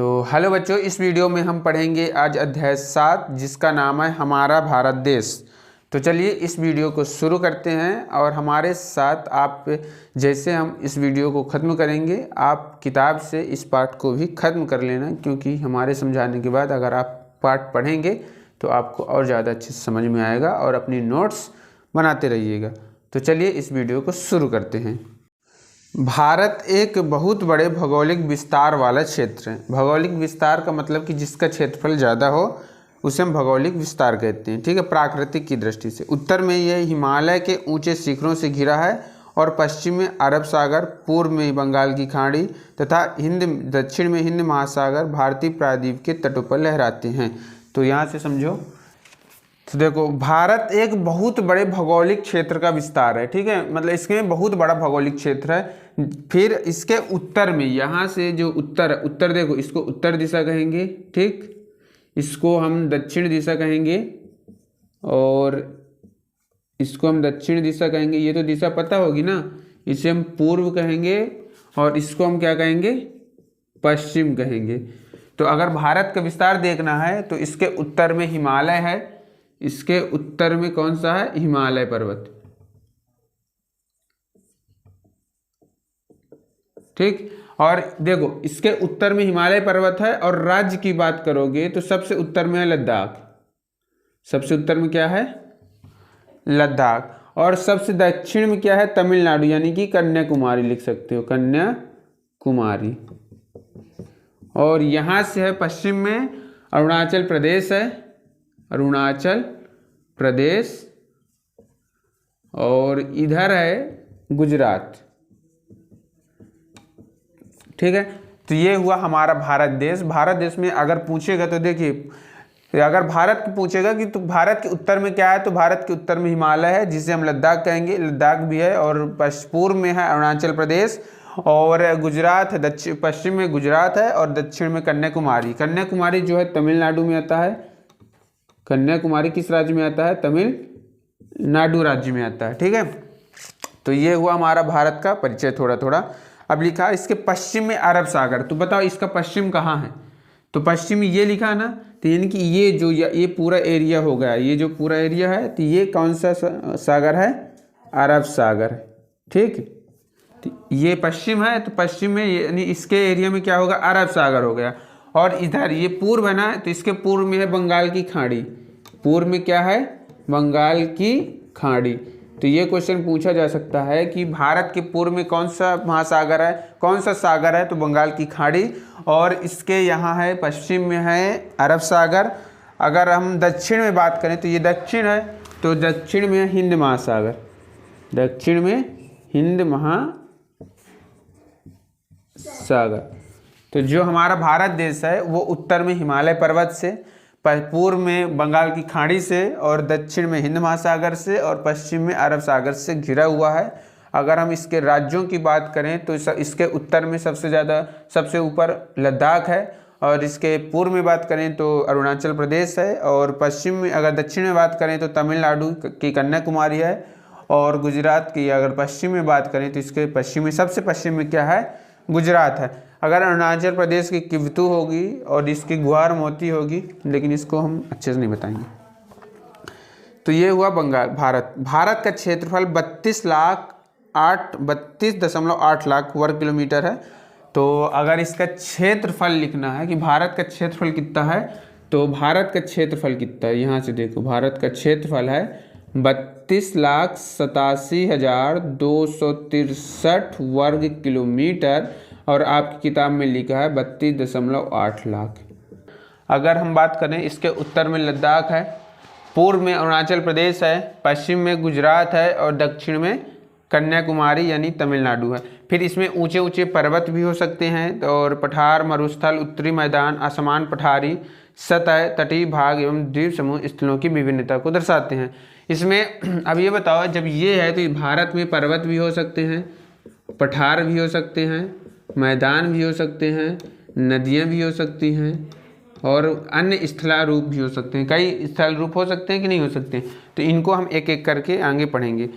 तो हेलो बच्चों, इस वीडियो में हम पढ़ेंगे आज अध्याय 7 जिसका नाम है हमारा भारत देश। तो चलिए इस वीडियो को शुरू करते हैं और हमारे साथ आप जैसे हम इस वीडियो को ख़त्म करेंगे आप किताब से इस पाठ को भी ख़त्म कर लेना, क्योंकि हमारे समझाने के बाद अगर आप पाठ पढ़ेंगे तो आपको और ज़्यादा अच्छे से समझ में आएगा और अपनी नोट्स बनाते रहिएगा। तो चलिए इस वीडियो को शुरू करते हैं। भारत एक बहुत बड़े भौगोलिक विस्तार वाला क्षेत्र है। भौगोलिक विस्तार का मतलब कि जिसका क्षेत्रफल ज़्यादा हो उसे हम भौगोलिक विस्तार कहते हैं। ठीक है, प्राकृतिक की दृष्टि से उत्तर में यह हिमालय के ऊंचे शिखरों से घिरा है और पश्चिम में अरब सागर, पूर्व में बंगाल की खाड़ी तथा दक्षिण में हिंद महासागर भारतीय प्रायद्वीप के तटों पर लहराते हैं। तो यहाँ से समझो, तो देखो भारत एक बहुत बड़े भौगोलिक क्षेत्र का विस्तार है। ठीक है, मतलब इसमें बहुत बड़ा भौगोलिक क्षेत्र है। फिर इसके उत्तर में, यहाँ से जो उत्तर देखो, इसको उत्तर दिशा कहेंगे। ठीक, इसको हम दक्षिण दिशा कहेंगे और इसको हम दक्षिण दिशा कहेंगे। ये तो दिशा पता होगी ना, इसे हम पूर्व कहेंगे और इसको हम क्या कहेंगे, पश्चिम कहेंगे। तो अगर भारत का विस्तार देखना है तो इसके उत्तर में हिमालय है, इसके उत्तर में कौन सा है, हिमालय पर्वत। ठीक, और देखो इसके उत्तर में हिमालय पर्वत है और राज्य की बात करोगे तो सबसे उत्तर में है लद्दाख। सबसे उत्तर में क्या है, लद्दाख। और सबसे दक्षिण में क्या है, तमिलनाडु, यानी कि कन्याकुमारी लिख सकते हो, कन्याकुमारी। और यहां से है पश्चिम में अरुणाचल प्रदेश है, अरुणाचल प्रदेश। और इधर है गुजरात। ठीक है, तो ये हुआ हमारा भारत देश। भारत देश में अगर पूछेगा तो देखिए, अगर भारत पूछेगा कि तो भारत के उत्तर में क्या है, तो भारत के उत्तर में हिमालय है जिसे हम लद्दाख कहेंगे, लद्दाख भी है। और पूर्व में है अरुणाचल प्रदेश और गुजरात है, पश्चिम में गुजरात है और दक्षिण में कन्याकुमारी। कन्याकुमारी जो है तमिलनाडु में आता है। कन्याकुमारी किस राज्य में आता है, तमिलनाडु राज्य में आता है। ठीक है, तो ये हुआ हमारा भारत का परिचय थोड़ा थोड़ा। अब लिखा इसके पश्चिम में अरब सागर। तो बताओ इसका पश्चिम कहाँ है, तो पश्चिम में ये लिखा ना, तो यानी कि ये जो ये पूरा एरिया हो गया, ये जो पूरा एरिया है, तो ये कौन सा सागर है, अरब सागर। ठीक, तो ये पश्चिम है, तो पश्चिम में यानी इसके एरिया में क्या होगा, अरब सागर हो गया। और इधर ये पूर्व है ना, तो इसके पूर्व में है बंगाल की खाड़ी। पूर्व में क्या है, बंगाल की खाड़ी। तो ये क्वेश्चन पूछा जा सकता है कि भारत के पूर्व में कौन सा महासागर है, कौन सा सागर है, तो बंगाल की खाड़ी। और इसके यहाँ है पश्चिम में है अरब सागर। अगर हम दक्षिण में बात करें तो ये दक्षिण है, तो दक्षिण में है हिंद महासागर। दक्षिण में हिंद महासागर। तो जो हमारा भारत देश है वो उत्तर में हिमालय पर्वत से, पूर्व में बंगाल की खाड़ी से और दक्षिण में हिंद महासागर से और पश्चिम में अरब सागर से घिरा हुआ है। अगर हम इसके राज्यों की बात करें तो इसके उत्तर में सबसे ऊपर लद्दाख है और इसके पूर्व में बात करें तो अरुणाचल प्रदेश है और पश्चिम में, अगर दक्षिण में बात करें तो तमिलनाडु की कन्याकुमारी है और गुजरात की अगर पश्चिम में बात करें तो इसके पश्चिम में, सबसे पश्चिम में क्या है, गुजरात है। अगर अरुणाचल प्रदेश की किवतू होगी और इसकी गुहार मोती होगी, लेकिन इसको हम अच्छे से नहीं बताएंगे। तो ये हुआ भारत का क्षेत्रफल 32.8 लाख वर्ग किलोमीटर है। तो अगर इसका क्षेत्रफल लिखना है कि भारत का क्षेत्रफल कितना है, तो भारत का क्षेत्रफल कितना है, यहाँ से देखो भारत का क्षेत्रफल है 32,87,263 वर्ग किलोमीटर और आपकी किताब में लिखा है 32.8 लाख। अगर हम बात करें इसके उत्तर में लद्दाख है, पूर्व में अरुणाचल प्रदेश है, पश्चिम में गुजरात है और दक्षिण में कन्याकुमारी यानी तमिलनाडु है। फिर इसमें ऊंचे ऊंचे पर्वत भी हो सकते हैं और पठार, मरुस्थल, उत्तरी मैदान, असमान पठारी, सतह, तटीय भाग एवं द्वीप समूह स्थलों की विभिन्नता को दर्शाते हैं। इसमें अब ये बताओ, जब ये है तो भारत में पर्वत भी हो सकते हैं, पठार भी हो सकते हैं, मैदान भी हो सकते हैं, नदियाँ भी हो सकती हैं और अन्य स्थलारूप भी हो सकते हैं। कई स्थल रूप हो सकते हैं कि नहीं हो सकते, तो इनको हम एक एक करके आगे पढ़ेंगे।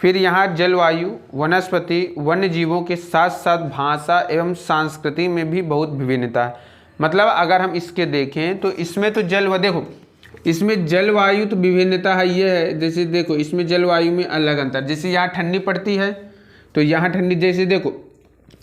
फिर यहाँ जलवायु, वनस्पति, वन्य जीवों के साथ साथ भाषा एवं संस्कृति में भी बहुत विभिन्नता है। मतलब अगर हम इसके देखें तो इसमें तो देखो इसमें जलवायु तो विभिन्नता है, ये है जैसे देखो इसमें जलवायु में अलग अंतर, जैसे यहाँ ठंडी पड़ती है तो यहाँ ठंडी, जैसे देखो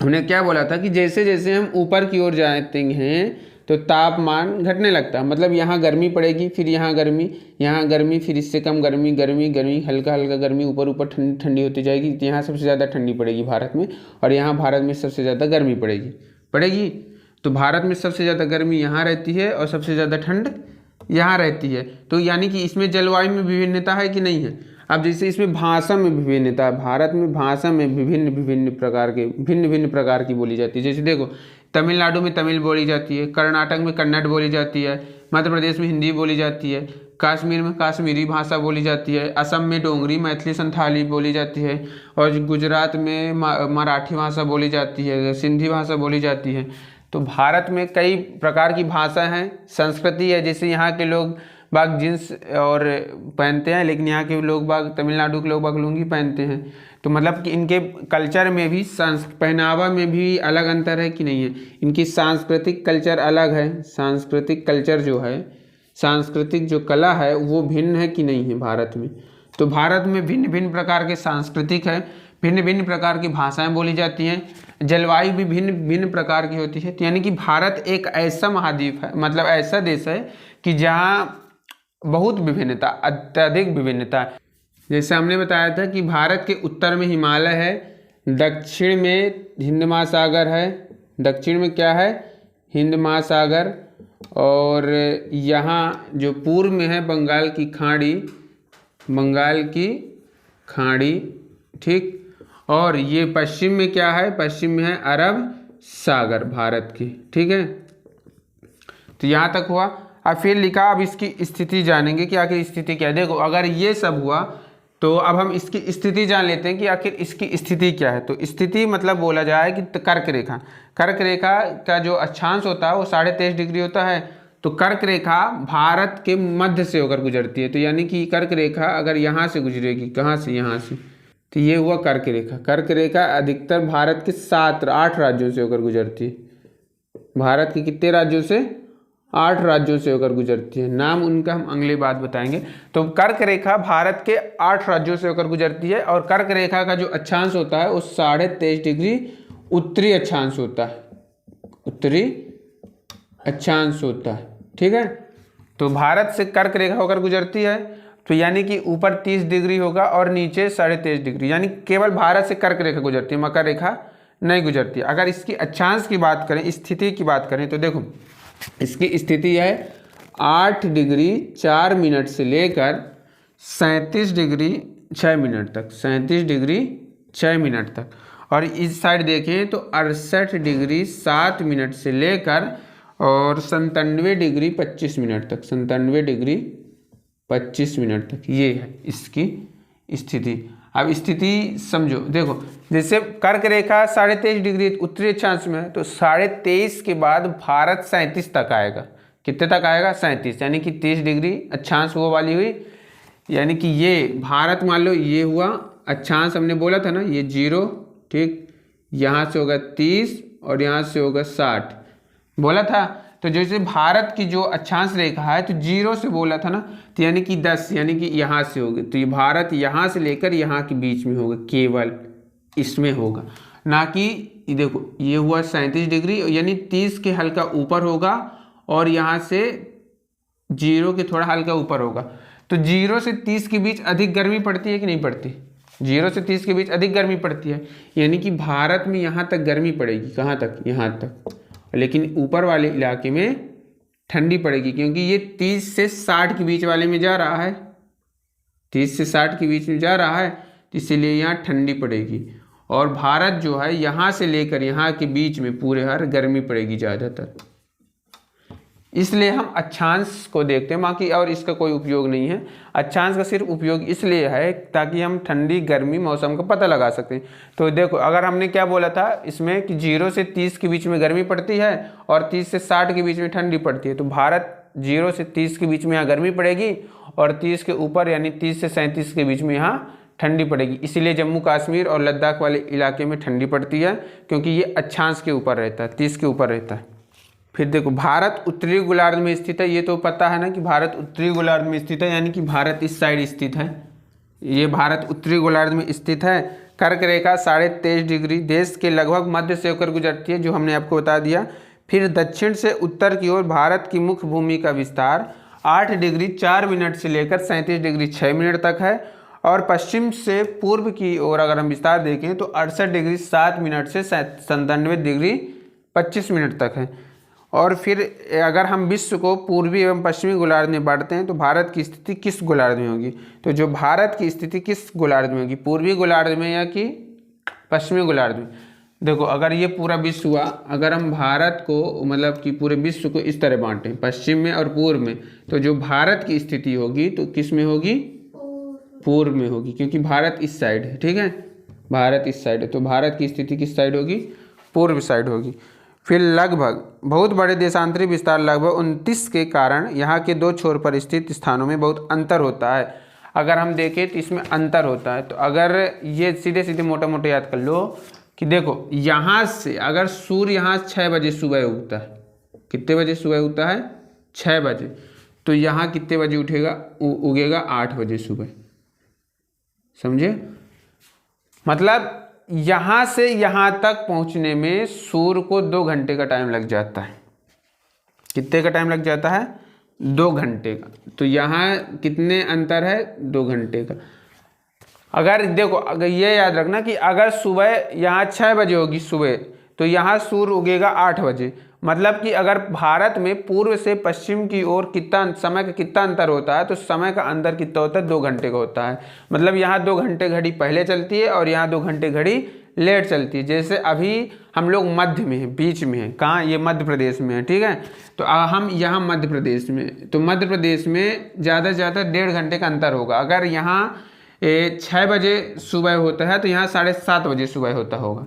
हमने क्या बोला था कि जैसे जैसे हम ऊपर की ओर जाते हैं तो तापमान घटने लगता है, मतलब यहाँ गर्मी पड़ेगी, फिर यहाँ गर्मी, फिर इससे कम गर्मी, गर्मी हल्का हल्का गर्मी, ऊपर ठंडी ठंडी होती जाएगी। यहाँ सबसे ज़्यादा ठंडी पड़ेगी भारत में, और यहाँ भारत में सबसे ज़्यादा गर्मी पड़ेगी। तो भारत में सबसे ज़्यादा गर्मी यहाँ रहती है और सबसे ज़्यादा ठंड यहाँ रहती है। तो यानी कि इसमें जलवायु में विभिन्नता है कि नहीं है। अब जैसे इसमें भाषा में विभिन्नता है, भारत में भाषा में भिन्न प्रकार की बोली जाती है। जैसे देखो तमिलनाडु में तमिल बोली जाती है, कर्नाटक में कन्नड़ बोली जाती है, मध्य प्रदेश में हिंदी बोली जाती है, कश्मीर में कश्मीरी भाषा बोली जाती है, असम में डोंगरी मैथिली संथाली बोली जाती है, और गुजरात में मराठी भाषा बोली जाती है, सिंधी भाषा बोली जाती है। तो भारत में कई प्रकार की भाषा हैं, संस्कृति है। जैसे यहाँ के लोग बाग जींस और पहनते हैं, लेकिन यहाँ के लोग बाग, तमिलनाडु के लोग बाग लुंगी पहनते हैं। तो मतलब कि इनके कल्चर में भी, पहनावा में भी अलग अंतर है कि नहीं है। इनकी सांस्कृतिक कल्चर अलग है, सांस्कृतिक कल्चर जो है, सांस्कृतिक जो कला है वो भिन्न है कि नहीं है भारत में। तो भारत में भिन्न भिन्न प्रकार के सांस्कृतिक है, भिन्न भिन्न प्रकार की भाषाएं बोली जाती हैं, जलवायु भी भिन्न भिन्न प्रकार की होती है। तो यानी कि भारत एक ऐसा महाद्वीप है, मतलब ऐसा देश है कि जहाँ बहुत विभिन्नता, अत्यधिक विभिन्नता है। जैसे हमने बताया था कि भारत के उत्तर में हिमालय है, दक्षिण में हिंद महासागर है, दक्षिण में क्या है, हिंद महासागर, और यहाँ जो पूर्व में है बंगाल की खाड़ी, ठीक। और ये पश्चिम में क्या है, पश्चिम में है अरब सागर भारत की, ठीक है। तो यहाँ तक हुआ। अब फिर लिखा, अब इसकी स्थिति जानेंगे कि आखिर स्थिति क्या है। देखो अगर ये सब हुआ तो अब हम इसकी स्थिति जान लेते हैं कि आखिर इसकी स्थिति क्या है। तो स्थिति मतलब बोला जाए कि कर्क रेखा का जो अक्षांश होता है वो 23.5 डिग्री होता है। तो कर्क रेखा भारत के मध्य से होकर गुजरती है। तो यानी कि कर्क रेखा अगर यहाँ से गुजरेगी, कहाँ से, यहाँ से, तो ये हुआ कर्क रेखा अधिकतर भारत के 8 राज्यों से होकर गुजरती है। भारत के कितने राज्यों से, 8 राज्यों से होकर गुजरती है। नाम उनका हम अगली बात बताएंगे। तो कर्क रेखा भारत के 8 राज्यों से होकर गुजरती है, और कर्क रेखा का जो अक्षांश होता है वो 23.5 डिग्री उत्तरी अक्षांश होता है, उत्तरी अक्षांश होता है, ठीक है। तो भारत से कर्क रेखा होकर गुजरती है, तो यानी कि ऊपर 30 डिग्री होगा और नीचे 23.5 डिग्री, यानी केवल भारत से कर्क रेखा गुजरती है, मकर रेखा नहीं गुजरती। अगर इसकी अक्षांश की बात करें, स्थिति की बात करें, तो देखो इसकी स्थिति है 8 डिग्री 4 मिनट से लेकर 37 डिग्री 6 मिनट तक, 37 डिग्री 6 मिनट तक। और इस साइड देखें तो 68 डिग्री 7 मिनट से लेकर और 97 डिग्री 25 मिनट तक, 97 डिग्री 25 मिनट तक, ये है इसकी स्थिति। अब स्थिति समझो, देखो जैसे कर्क रेखा 23.5 डिग्री उत्तरी अक्षांश में है, तो 23.5 के बाद भारत 37 तक आएगा। कितने तक आएगा, 37, यानी कि 30 डिग्री अक्षांश वो वाली हुई। यानी कि ये भारत, मान लो ये हुआ अक्षांश, हमने बोला था ना ये 0, ठीक, यहाँ से होगा 30 और यहाँ से होगा 60 बोला था। तो जैसे भारत की जो अक्षांश रेखा है तो 0 से बोला था ना, तो यानी कि 10, यानी कि यहाँ से होगी। तो ये भारत यहाँ से लेकर यहाँ के बीच में होगा, केवल इसमें होगा, ना कि देखो ये हुआ 37 डिग्री, यानी 30 के हल्का ऊपर होगा और यहाँ से 0 के थोड़ा हल्का ऊपर होगा। तो 0 से 30 के बीच अधिक गर्मी पड़ती है कि नहीं पड़ती, 0 से 30 के बीच अधिक गर्मी पड़ती है, यानी कि भारत में यहाँ तक गर्मी पड़ेगी, कहाँ तक, यहाँ तक। लेकिन ऊपर वाले इलाके में ठंडी पड़ेगी, क्योंकि ये 30 से 60 के बीच वाले में जा रहा है, 30 से 60 के बीच में जा रहा है, तो इसीलिए यहाँ ठंडी पड़ेगी। और भारत जो है यहाँ से लेकर यहाँ के बीच में पूरे हर गर्मी पड़ेगी ज़्यादातर, इसलिए हम अक्षांश को देखते हैं, बाकी और इसका कोई उपयोग नहीं है। अक्षांश का सिर्फ उपयोग इसलिए है ताकि हम ठंडी गर्मी मौसम का पता लगा सकें। तो देखो अगर हमने क्या बोला था इसमें कि 0 से 30 के बीच में गर्मी पड़ती है और 30 से 60 के बीच में ठंडी पड़ती है, तो भारत 0 से 30 के बीच में यहाँ गर्मी पड़ेगी और 30 के ऊपर यानी 30 से 37 के बीच में यहाँ ठंडी पड़ेगी। इसीलिए जम्मू कश्मीर और लद्दाख वाले इलाके में ठंडी पड़ती है, क्योंकि ये अक्षांश के ऊपर रहता है, 30 के ऊपर रहता है। फिर देखो भारत उत्तरी गोलार्ध में स्थित है, ये तो पता है ना कि भारत उत्तरी गोलार्ध में स्थित है, यानी कि भारत इस साइड स्थित है, ये भारत उत्तरी गोलार्ध में स्थित है। कर्क रेखा 23.5 डिग्री देश के लगभग मध्य से होकर गुजरती है, जो हमने आपको बता दिया। फिर दक्षिण से उत्तर की ओर भारत की मुख्य भूमि का विस्तार 8 डिग्री 4 मिनट से लेकर 37 डिग्री 6 मिनट तक है, और पश्चिम से पूर्व की ओर अगर हम विस्तार देखें तो 68 डिग्री 7 मिनट से 97 डिग्री 25 मिनट तक है। और फिर अगर हम विश्व को पूर्वी एवं पश्चिमी गोलार्ध में बांटते हैं तो भारत की स्थिति किस गोलार्ध में होगी? तो जो भारत की स्थिति किस गोलार्ध में होगी, पूर्वी गोलार्ध में या कि पश्चिमी गोलार्ध में? देखो अगर ये पूरा विश्व हुआ, अगर हम भारत को मतलब कि पूरे विश्व को इस तरह बांटें पश्चिम में और पूर्व में, तो जो भारत की स्थिति होगी तो किस में होगी? पूर्व में होगी, क्योंकि भारत इस साइड है, ठीक है, भारत इस साइड है, तो भारत की स्थिति किस साइड होगी? पूर्व साइड होगी। फिर लगभग बहुत बड़े देशांतरी विस्तार लगभग 29 के कारण यहाँ के दो छोर पर स्थित स्थानों में बहुत अंतर होता है। अगर हम देखें तो इसमें अंतर होता है, तो अगर ये सीधे सीधे मोटा मोटा याद कर लो कि देखो यहाँ से अगर सूर्य यहाँ 6 बजे सुबह उगता है, कितने बजे सुबह उगता है? 6 बजे, तो यहाँ कितने बजे उठेगा? उगेगा 8 बजे सुबह, समझे? मतलब यहाँ से यहाँ तक पहुँचने में सूर्य को 2 घंटे का टाइम लग जाता है। कितने का टाइम लग जाता है? 2 घंटे का। तो यहाँ कितने अंतर है? 2 घंटे का। अगर देखो अगर ये याद रखना कि अगर सुबह यहाँ 6 बजे होगी सुबह, तो यहाँ सूर्य उगेगा 8 बजे। मतलब कि अगर भारत में पूर्व से पश्चिम की ओर कितना समय का कितना अंतर होता है, तो समय का अंतर कितना होता है? 2 घंटे का होता है। मतलब यहाँ 2 घंटे घड़ी पहले चलती है और यहाँ 2 घंटे घड़ी लेट चलती है। जैसे अभी हम लोग मध्य में हैं, बीच में हैं, कहाँ? ये मध्य प्रदेश में है, ठीक है। तो हम यहाँ मध्य प्रदेश में, तो मध्य प्रदेश में ज़्यादा से ज़्यादा 1.5 घंटे का अंतर होगा। अगर यहाँ 6 बजे सुबह होता है तो यहाँ 7:30 बजे सुबह होता होगा।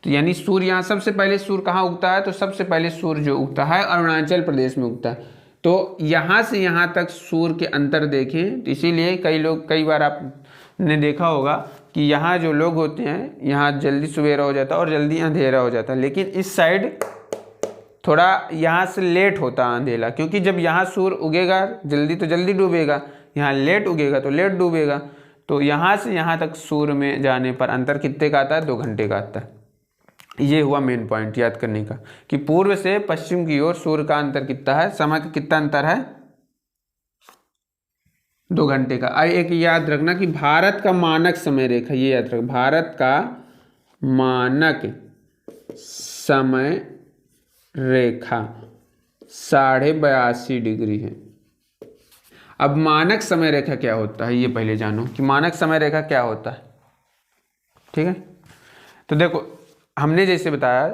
तो यानी सूर्य यहाँ सबसे पहले सूर्य कहाँ उगता है? तो सबसे पहले सूर्य जो उगता है अरुणाचल प्रदेश में उगता है। तो यहाँ से यहाँ तक सूर्य के अंतर देखें, तो इसीलिए कई बार आपने देखा होगा कि यहाँ जो लोग होते हैं यहाँ जल्दी सवेरा हो जाता है और जल्दी अंधेरा हो जाता है, लेकिन इस साइड थोड़ा यहाँ से लेट होता है अंधेरा, क्योंकि जब यहाँ सूर्य उगेगा जल्दी तो जल्दी डूबेगा, यहाँ लेट उगेगा तो लेट डूबेगा। तो यहाँ से यहाँ तक सूर्य में जाने पर अंतर कितने का आता है? 2 घंटे का आता है। ये हुआ मेन पॉइंट याद करने का कि पूर्व से पश्चिम की ओर सूर्य का अंतर कितना है, समय का कितना अंतर है? 2 घंटे का। एक याद रखना कि भारत का मानक समय रेखा, ये याद रखना, भारत का मानक समय रेखा 82.5 डिग्री है। अब मानक समय रेखा क्या होता है ये पहले जानो कि मानक समय रेखा क्या होता है, ठीक है। तो देखो हमने जैसे बताया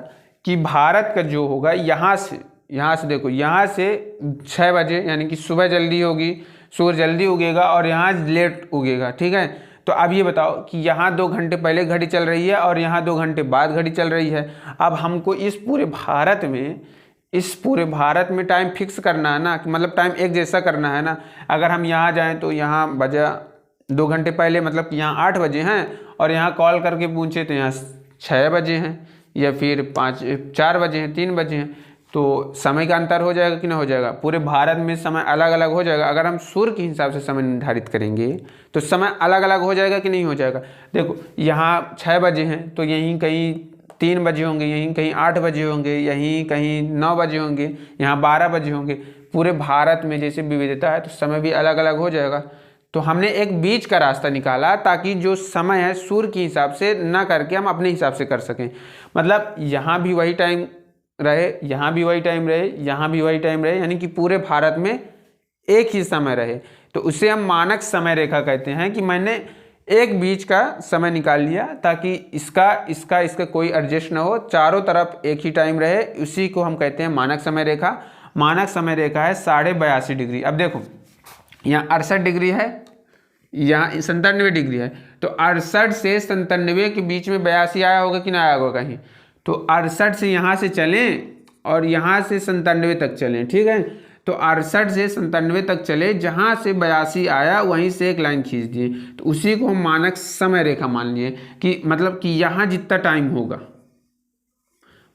कि भारत का जो होगा यहाँ से देखो, यहाँ से 6 बजे यानी कि सुबह जल्दी होगी, सूर्य जल्दी उगेगा और यहाँ लेट उगेगा, ठीक है। तो अब ये बताओ कि यहाँ 2 घंटे पहले घड़ी चल रही है और यहाँ 2 घंटे बाद घड़ी चल रही है। अब हमको इस पूरे भारत में टाइम फिक्स करना है ना, मतलब टाइम एक जैसा करना है ना। अगर हम यहाँ जाएँ तो यहाँ बजा 2 घंटे पहले, मतलब कि यहाँ 8 बजे हैं और यहाँ कॉल करके पूछे तो यहाँ 6 बजे हैं, या फिर 4 बजे हैं, 3 बजे हैं, तो समय का अंतर हो जाएगा कि ना हो जाएगा? पूरे भारत में समय अलग अलग हो जाएगा। अगर हम सूर्य के हिसाब से समय निर्धारित करेंगे तो समय अलग अलग हो जाएगा कि नहीं हो जाएगा? देखो यहाँ 6 बजे हैं तो यहीं कहीं 3 बजे होंगे, यहीं कहीं 8 बजे होंगे, यहीं कहीं 9 बजे होंगे, यहाँ 12 बजे होंगे। पूरे भारत में जैसे विविधता है तो समय भी अलग अलग हो जाएगा। तो हमने एक बीच का रास्ता निकाला ताकि जो समय है सूर्य के हिसाब से ना करके हम अपने हिसाब से कर सकें। मतलब यहाँ भी वही टाइम रहे, यहाँ भी वही टाइम रहे, यहाँ भी वही टाइम रहे, यानी कि पूरे भारत में एक ही समय रहे। तो उसे हम मानक समय रेखा कहते हैं कि मैंने एक बीच का समय निकाल लिया ताकि इसका कोई एडजस्ट ना हो, चारों तरफ एक ही टाइम रहे। उसी को हम कहते हैं मानक समय रेखा। मानक समय रेखा है 82.5 डिग्री। अब देखो यहाँ 68 डिग्री है, यहाँ 97 डिग्री है, तो 68 से 97 के बीच में 82 आया होगा कि ना आया होगा कहीं? तो 68 से यहाँ से चलें और यहाँ से 97 तक चलें, ठीक है। तो 68 से 97 तक चले, जहाँ से 82 आया वहीं से एक लाइन खींच दिए, तो उसी को हम मानक समय रेखा मान लिए कि मतलब कि यहाँ जितना टाइम होगा,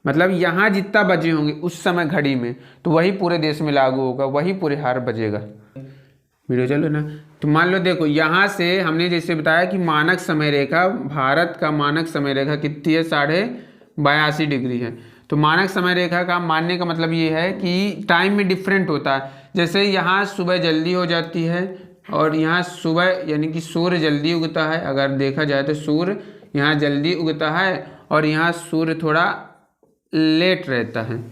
मतलब यहाँ जितना बजे होंगे उस समय घड़ी में, तो वही पूरे देश में लागू होगा, वही पूरे हर बजेगा। वीडियो चलो ना। तो मान लो देखो यहाँ से हमने जैसे बताया कि मानक समय रेखा, भारत का मानक समय रेखा कितनी है, 82.5 डिग्री है। तो मानक समय रेखा का मानने का मतलब ये है कि टाइम में डिफरेंट होता है। जैसे यहाँ सुबह जल्दी हो जाती है और यहाँ सुबह यानी कि सूर्य जल्दी उगता है, अगर देखा जाए तो सूर्य यहाँ जल्दी उगता है और यहाँ सूर्य थोड़ा लेट रहता है।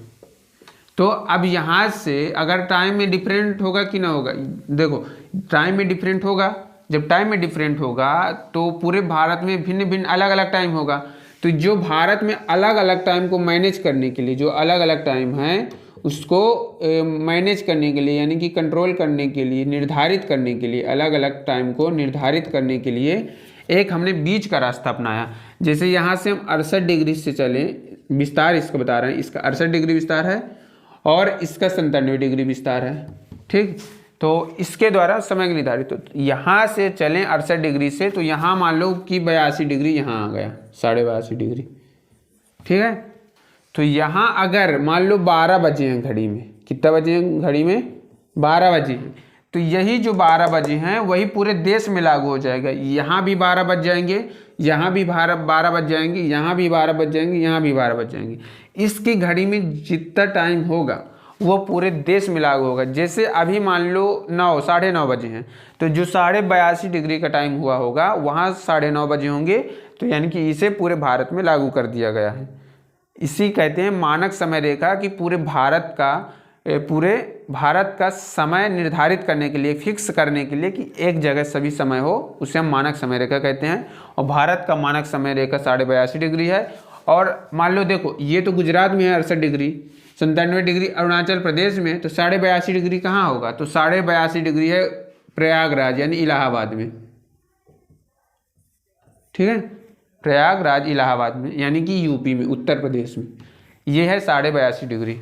तो अब यहाँ से अगर टाइम में डिफरेंट होगा कि ना होगा, देखो टाइम में डिफरेंट होगा। जब टाइम में डिफरेंट होगा तो पूरे भारत में भिन्न भिन्न अलग अलग टाइम होगा। तो जो भारत में अलग अलग टाइम को मैनेज करने के लिए, जो अलग अलग टाइम है उसको मैनेज करने के लिए यानी कि कंट्रोल करने के लिए, निर्धारित करने के लिए, अलग अलग टाइम को निर्धारित करने के लिए एक हमने बीच का रास्ता अपनाया। जैसे यहाँ से हम 68 डिग्री से चलें, विस्तार इसका बता रहे हैं, इसका 68 डिग्री विस्तार है और इसका 97 डिग्री विस्तार है। ठीक, तो इसके द्वारा समय निर्धारित। तो यहाँ से चलें 68 डिग्री से, तो यहाँ मान लो कि 82 डिग्री यहाँ आ गया, 82.5 डिग्री। ठीक है, तो यहाँ अगर मान लो 12 बजे हैं घड़ी में, कितना बजे हैं घड़ी में, 12 बजे हैं, तो यही जो 12 बजे हैं वही पूरे देश में लागू हो जाएगा। यहाँ भी 12 बज जाएंगे, यहाँ भी 12 बज जाएंगे, यहाँ भी 12 बज जाएंगे, यहाँ भी 12 बज जाएंगे। इसकी घड़ी में जितना टाइम होगा वो पूरे देश में लागू होगा। जैसे अभी मान लो 9, 9:30 बजे हैं, तो जो 82.5 डिग्री का टाइम हुआ होगा वहाँ 9:30 बजे होंगे। तो यानी कि इसे पूरे भारत में लागू कर दिया गया है। इसी कहते हैं मानक समय रेखा, कि पूरे भारत का समय निर्धारित करने के लिए, फिक्स करने के लिए कि एक जगह सभी समय हो, उसे हम मानक समय रेखा कहते हैं। और भारत का मानक समय रेखा 82.5 डिग्री है। और मान लो देखो ये तो गुजरात में है 68 डिग्री, 97 डिग्री अरुणाचल प्रदेश में, तो 82.5 डिग्री कहाँ होगा, तो 82.5 डिग्री है प्रयागराज यानी इलाहाबाद में। ठीक है, प्रयागराज इलाहाबाद में यानी कि यूपी में, उत्तर प्रदेश में, ये है 82.5 डिग्री।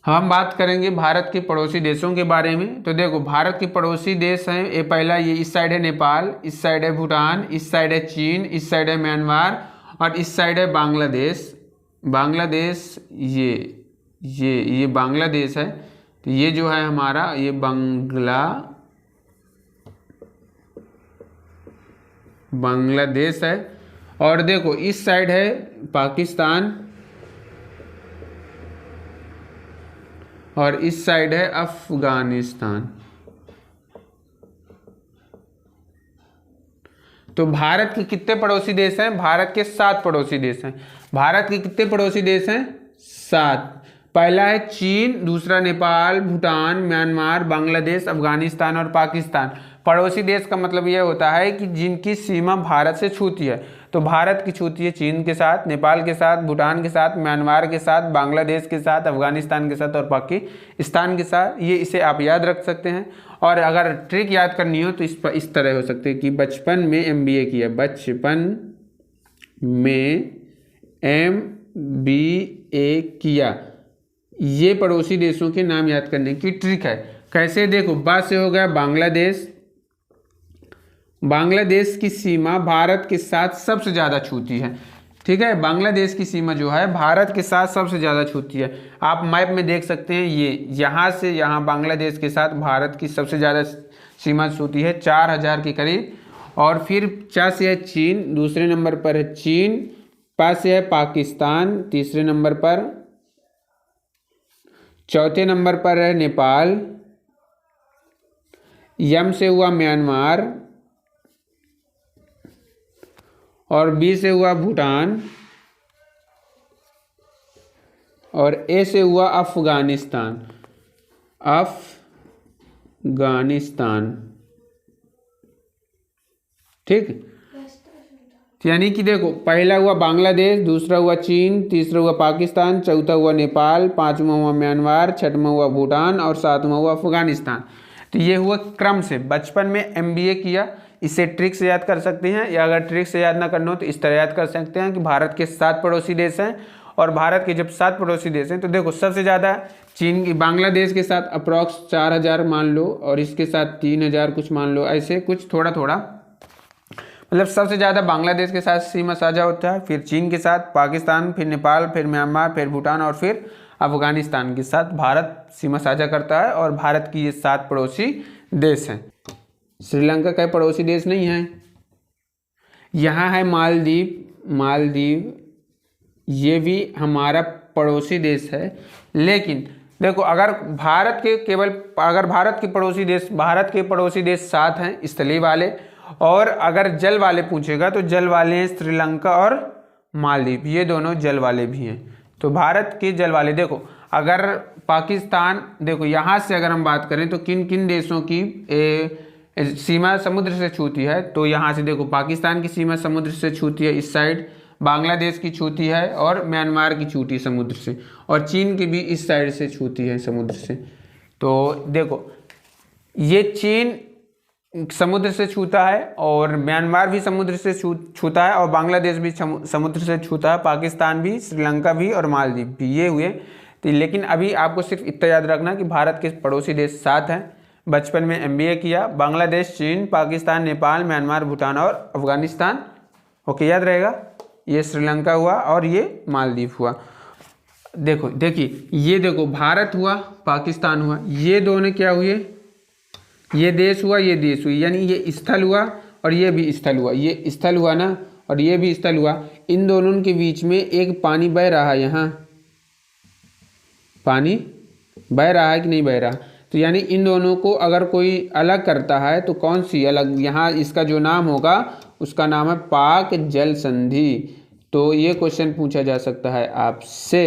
हम बात करेंगे भारत के पड़ोसी देशों के बारे में। तो देखो भारत के पड़ोसी देश हैं, ये पहला ये इस साइड है नेपाल, इस साइड है भूटान, इस साइड है चीन, इस साइड है म्यांमार और इस साइड है बांग्लादेश। बांग्लादेश ये बांग्लादेश है। तो ये जो है हमारा ये बांग्लादेश है। और देखो इस साइड है पाकिस्तान और इस साइड है अफगानिस्तान। तो भारत के कितने पड़ोसी देश हैं, भारत के 7 पड़ोसी देश हैं। भारत के कितने पड़ोसी देश हैं, 7। पहला है चीन, दूसरा नेपाल, भूटान, म्यांमार, बांग्लादेश, अफगानिस्तान और पाकिस्तान। पड़ोसी देश का मतलब यह होता है कि जिनकी सीमा भारत से छूती है। तो भारत की छूती है चीन के साथ, नेपाल के साथ, भूटान के साथ, म्यांमार के साथ, बांग्लादेश के साथ, अफगानिस्तान के साथ और पाकिस्तान के साथ। ये इसे आप याद रख सकते हैं। और अगर ट्रिक याद करनी हो तो इस तरह हो सकते हैं कि बचपन में MBA किया, बचपन में MBA किया। ये पड़ोसी देशों के नाम याद करने की ट्रिक है। कैसे, देखो बा से हो गया बांग्लादेश। बांग्लादेश की सीमा भारत के साथ सबसे ज़्यादा छूती है। ठीक है, बांग्लादेश की सीमा जो है भारत के साथ सबसे ज़्यादा छूती है। आप मैप में देख सकते हैं, ये यहाँ से यहाँ बांग्लादेश के साथ भारत की सबसे ज़्यादा सीमा छूती है, 4000 के करीब। और फिर चा से है चीन, दूसरे नंबर पर है चीन, पा से है पाकिस्तान, तीसरे नंबर पर, चौथे नंबर पर है नेपाल, यम से हुआ म्यांमार और बी से हुआ भूटान और ए से हुआ अफगानिस्तान। ठीक, यानी कि देखो पहला हुआ बांग्लादेश, दूसरा हुआ चीन, तीसरा हुआ पाकिस्तान, चौथा हुआ नेपाल, पांचवा हुआ म्यांमार, छठवां हुआ भूटान और सातवां हुआ अफगानिस्तान। तो ये हुआ क्रम से। बचपन में MBA किया, इसे ट्रिक से याद कर सकते हैं, या अगर ट्रिक से याद ना करना हो तो इस तरह याद कर सकते हैं कि भारत के 7 पड़ोसी देश हैं। और भारत के जब 7 पड़ोसी देश हैं तो देखो सबसे ज़्यादा चीन की, बांग्लादेश के साथ अप्रॉक्स 4000 मान लो और इसके साथ 3000 कुछ मान लो, ऐसे कुछ थोड़ा थोड़ा मतलब सबसे ज़्यादा बांग्लादेश के साथ सीमा साझा होता है, फिर चीन के साथ, पाकिस्तान, फिर नेपाल, फिर म्यांमार, फिर भूटान और फिर अफगानिस्तान के साथ भारत सीमा साझा करता है। और भारत की ये 7 पड़ोसी देश हैं। श्रीलंका का पड़ोसी देश नहीं है। यहाँ है मालदीव, ये भी हमारा पड़ोसी देश है। लेकिन देखो, अगर भारत के पड़ोसी देश 7 हैं स्थलीय वाले, और अगर जल वाले पूछेगा तो जल वाले हैं श्रीलंका और मालदीव, ये दोनों जल वाले भी हैं। तो भारत के जल वाले, देखो अगर पाकिस्तान, देखो यहाँ से अगर हम बात करें तो किन किन देशों की सीमा समुद्र से छूती है, तो यहाँ से देखो पाकिस्तान की सीमा समुद्र से छूती है इस साइड, बांग्लादेश की छूती है और म्यांमार की छूती है समुद्र से, और चीन की भी इस साइड से छूती है समुद्र से। तो देखो ये चीन समुद्र से छूता है और म्यांमार भी समुद्र से छूता है और बांग्लादेश भी समुद्र से छूता है, पाकिस्तान भी, श्रीलंका भी और मालदीव भी, ये हुए। तो लेकिन अभी आपको सिर्फ इतना याद रखना कि भारत के पड़ोसी देश 7 हैं। बचपन में MBA किया, बांग्लादेश, चीन, पाकिस्तान, नेपाल, म्यांमार, भूटान और अफगानिस्तान। ओके, याद रहेगा। ये श्रीलंका हुआ और ये मालदीव हुआ। देखिए ये देखो भारत हुआ, पाकिस्तान हुआ, ये दोनों क्या हुए, ये देश हुआ, ये देश हुई, यानी ये स्थल हुआ और ये भी स्थल हुआ, ये स्थल हुआ ना और ये भी स्थल हुआ। इन दोनों के बीच में एक पानी बह रहा है, यहाँ पानी बह रहा है कि नहीं बह रहा, तो यानी इन दोनों को अगर कोई अलग करता है तो कौन सी अलग, यहाँ इसका जो नाम होगा उसका नाम है पाक जल संधि। तो ये क्वेश्चन पूछा जा सकता है आपसे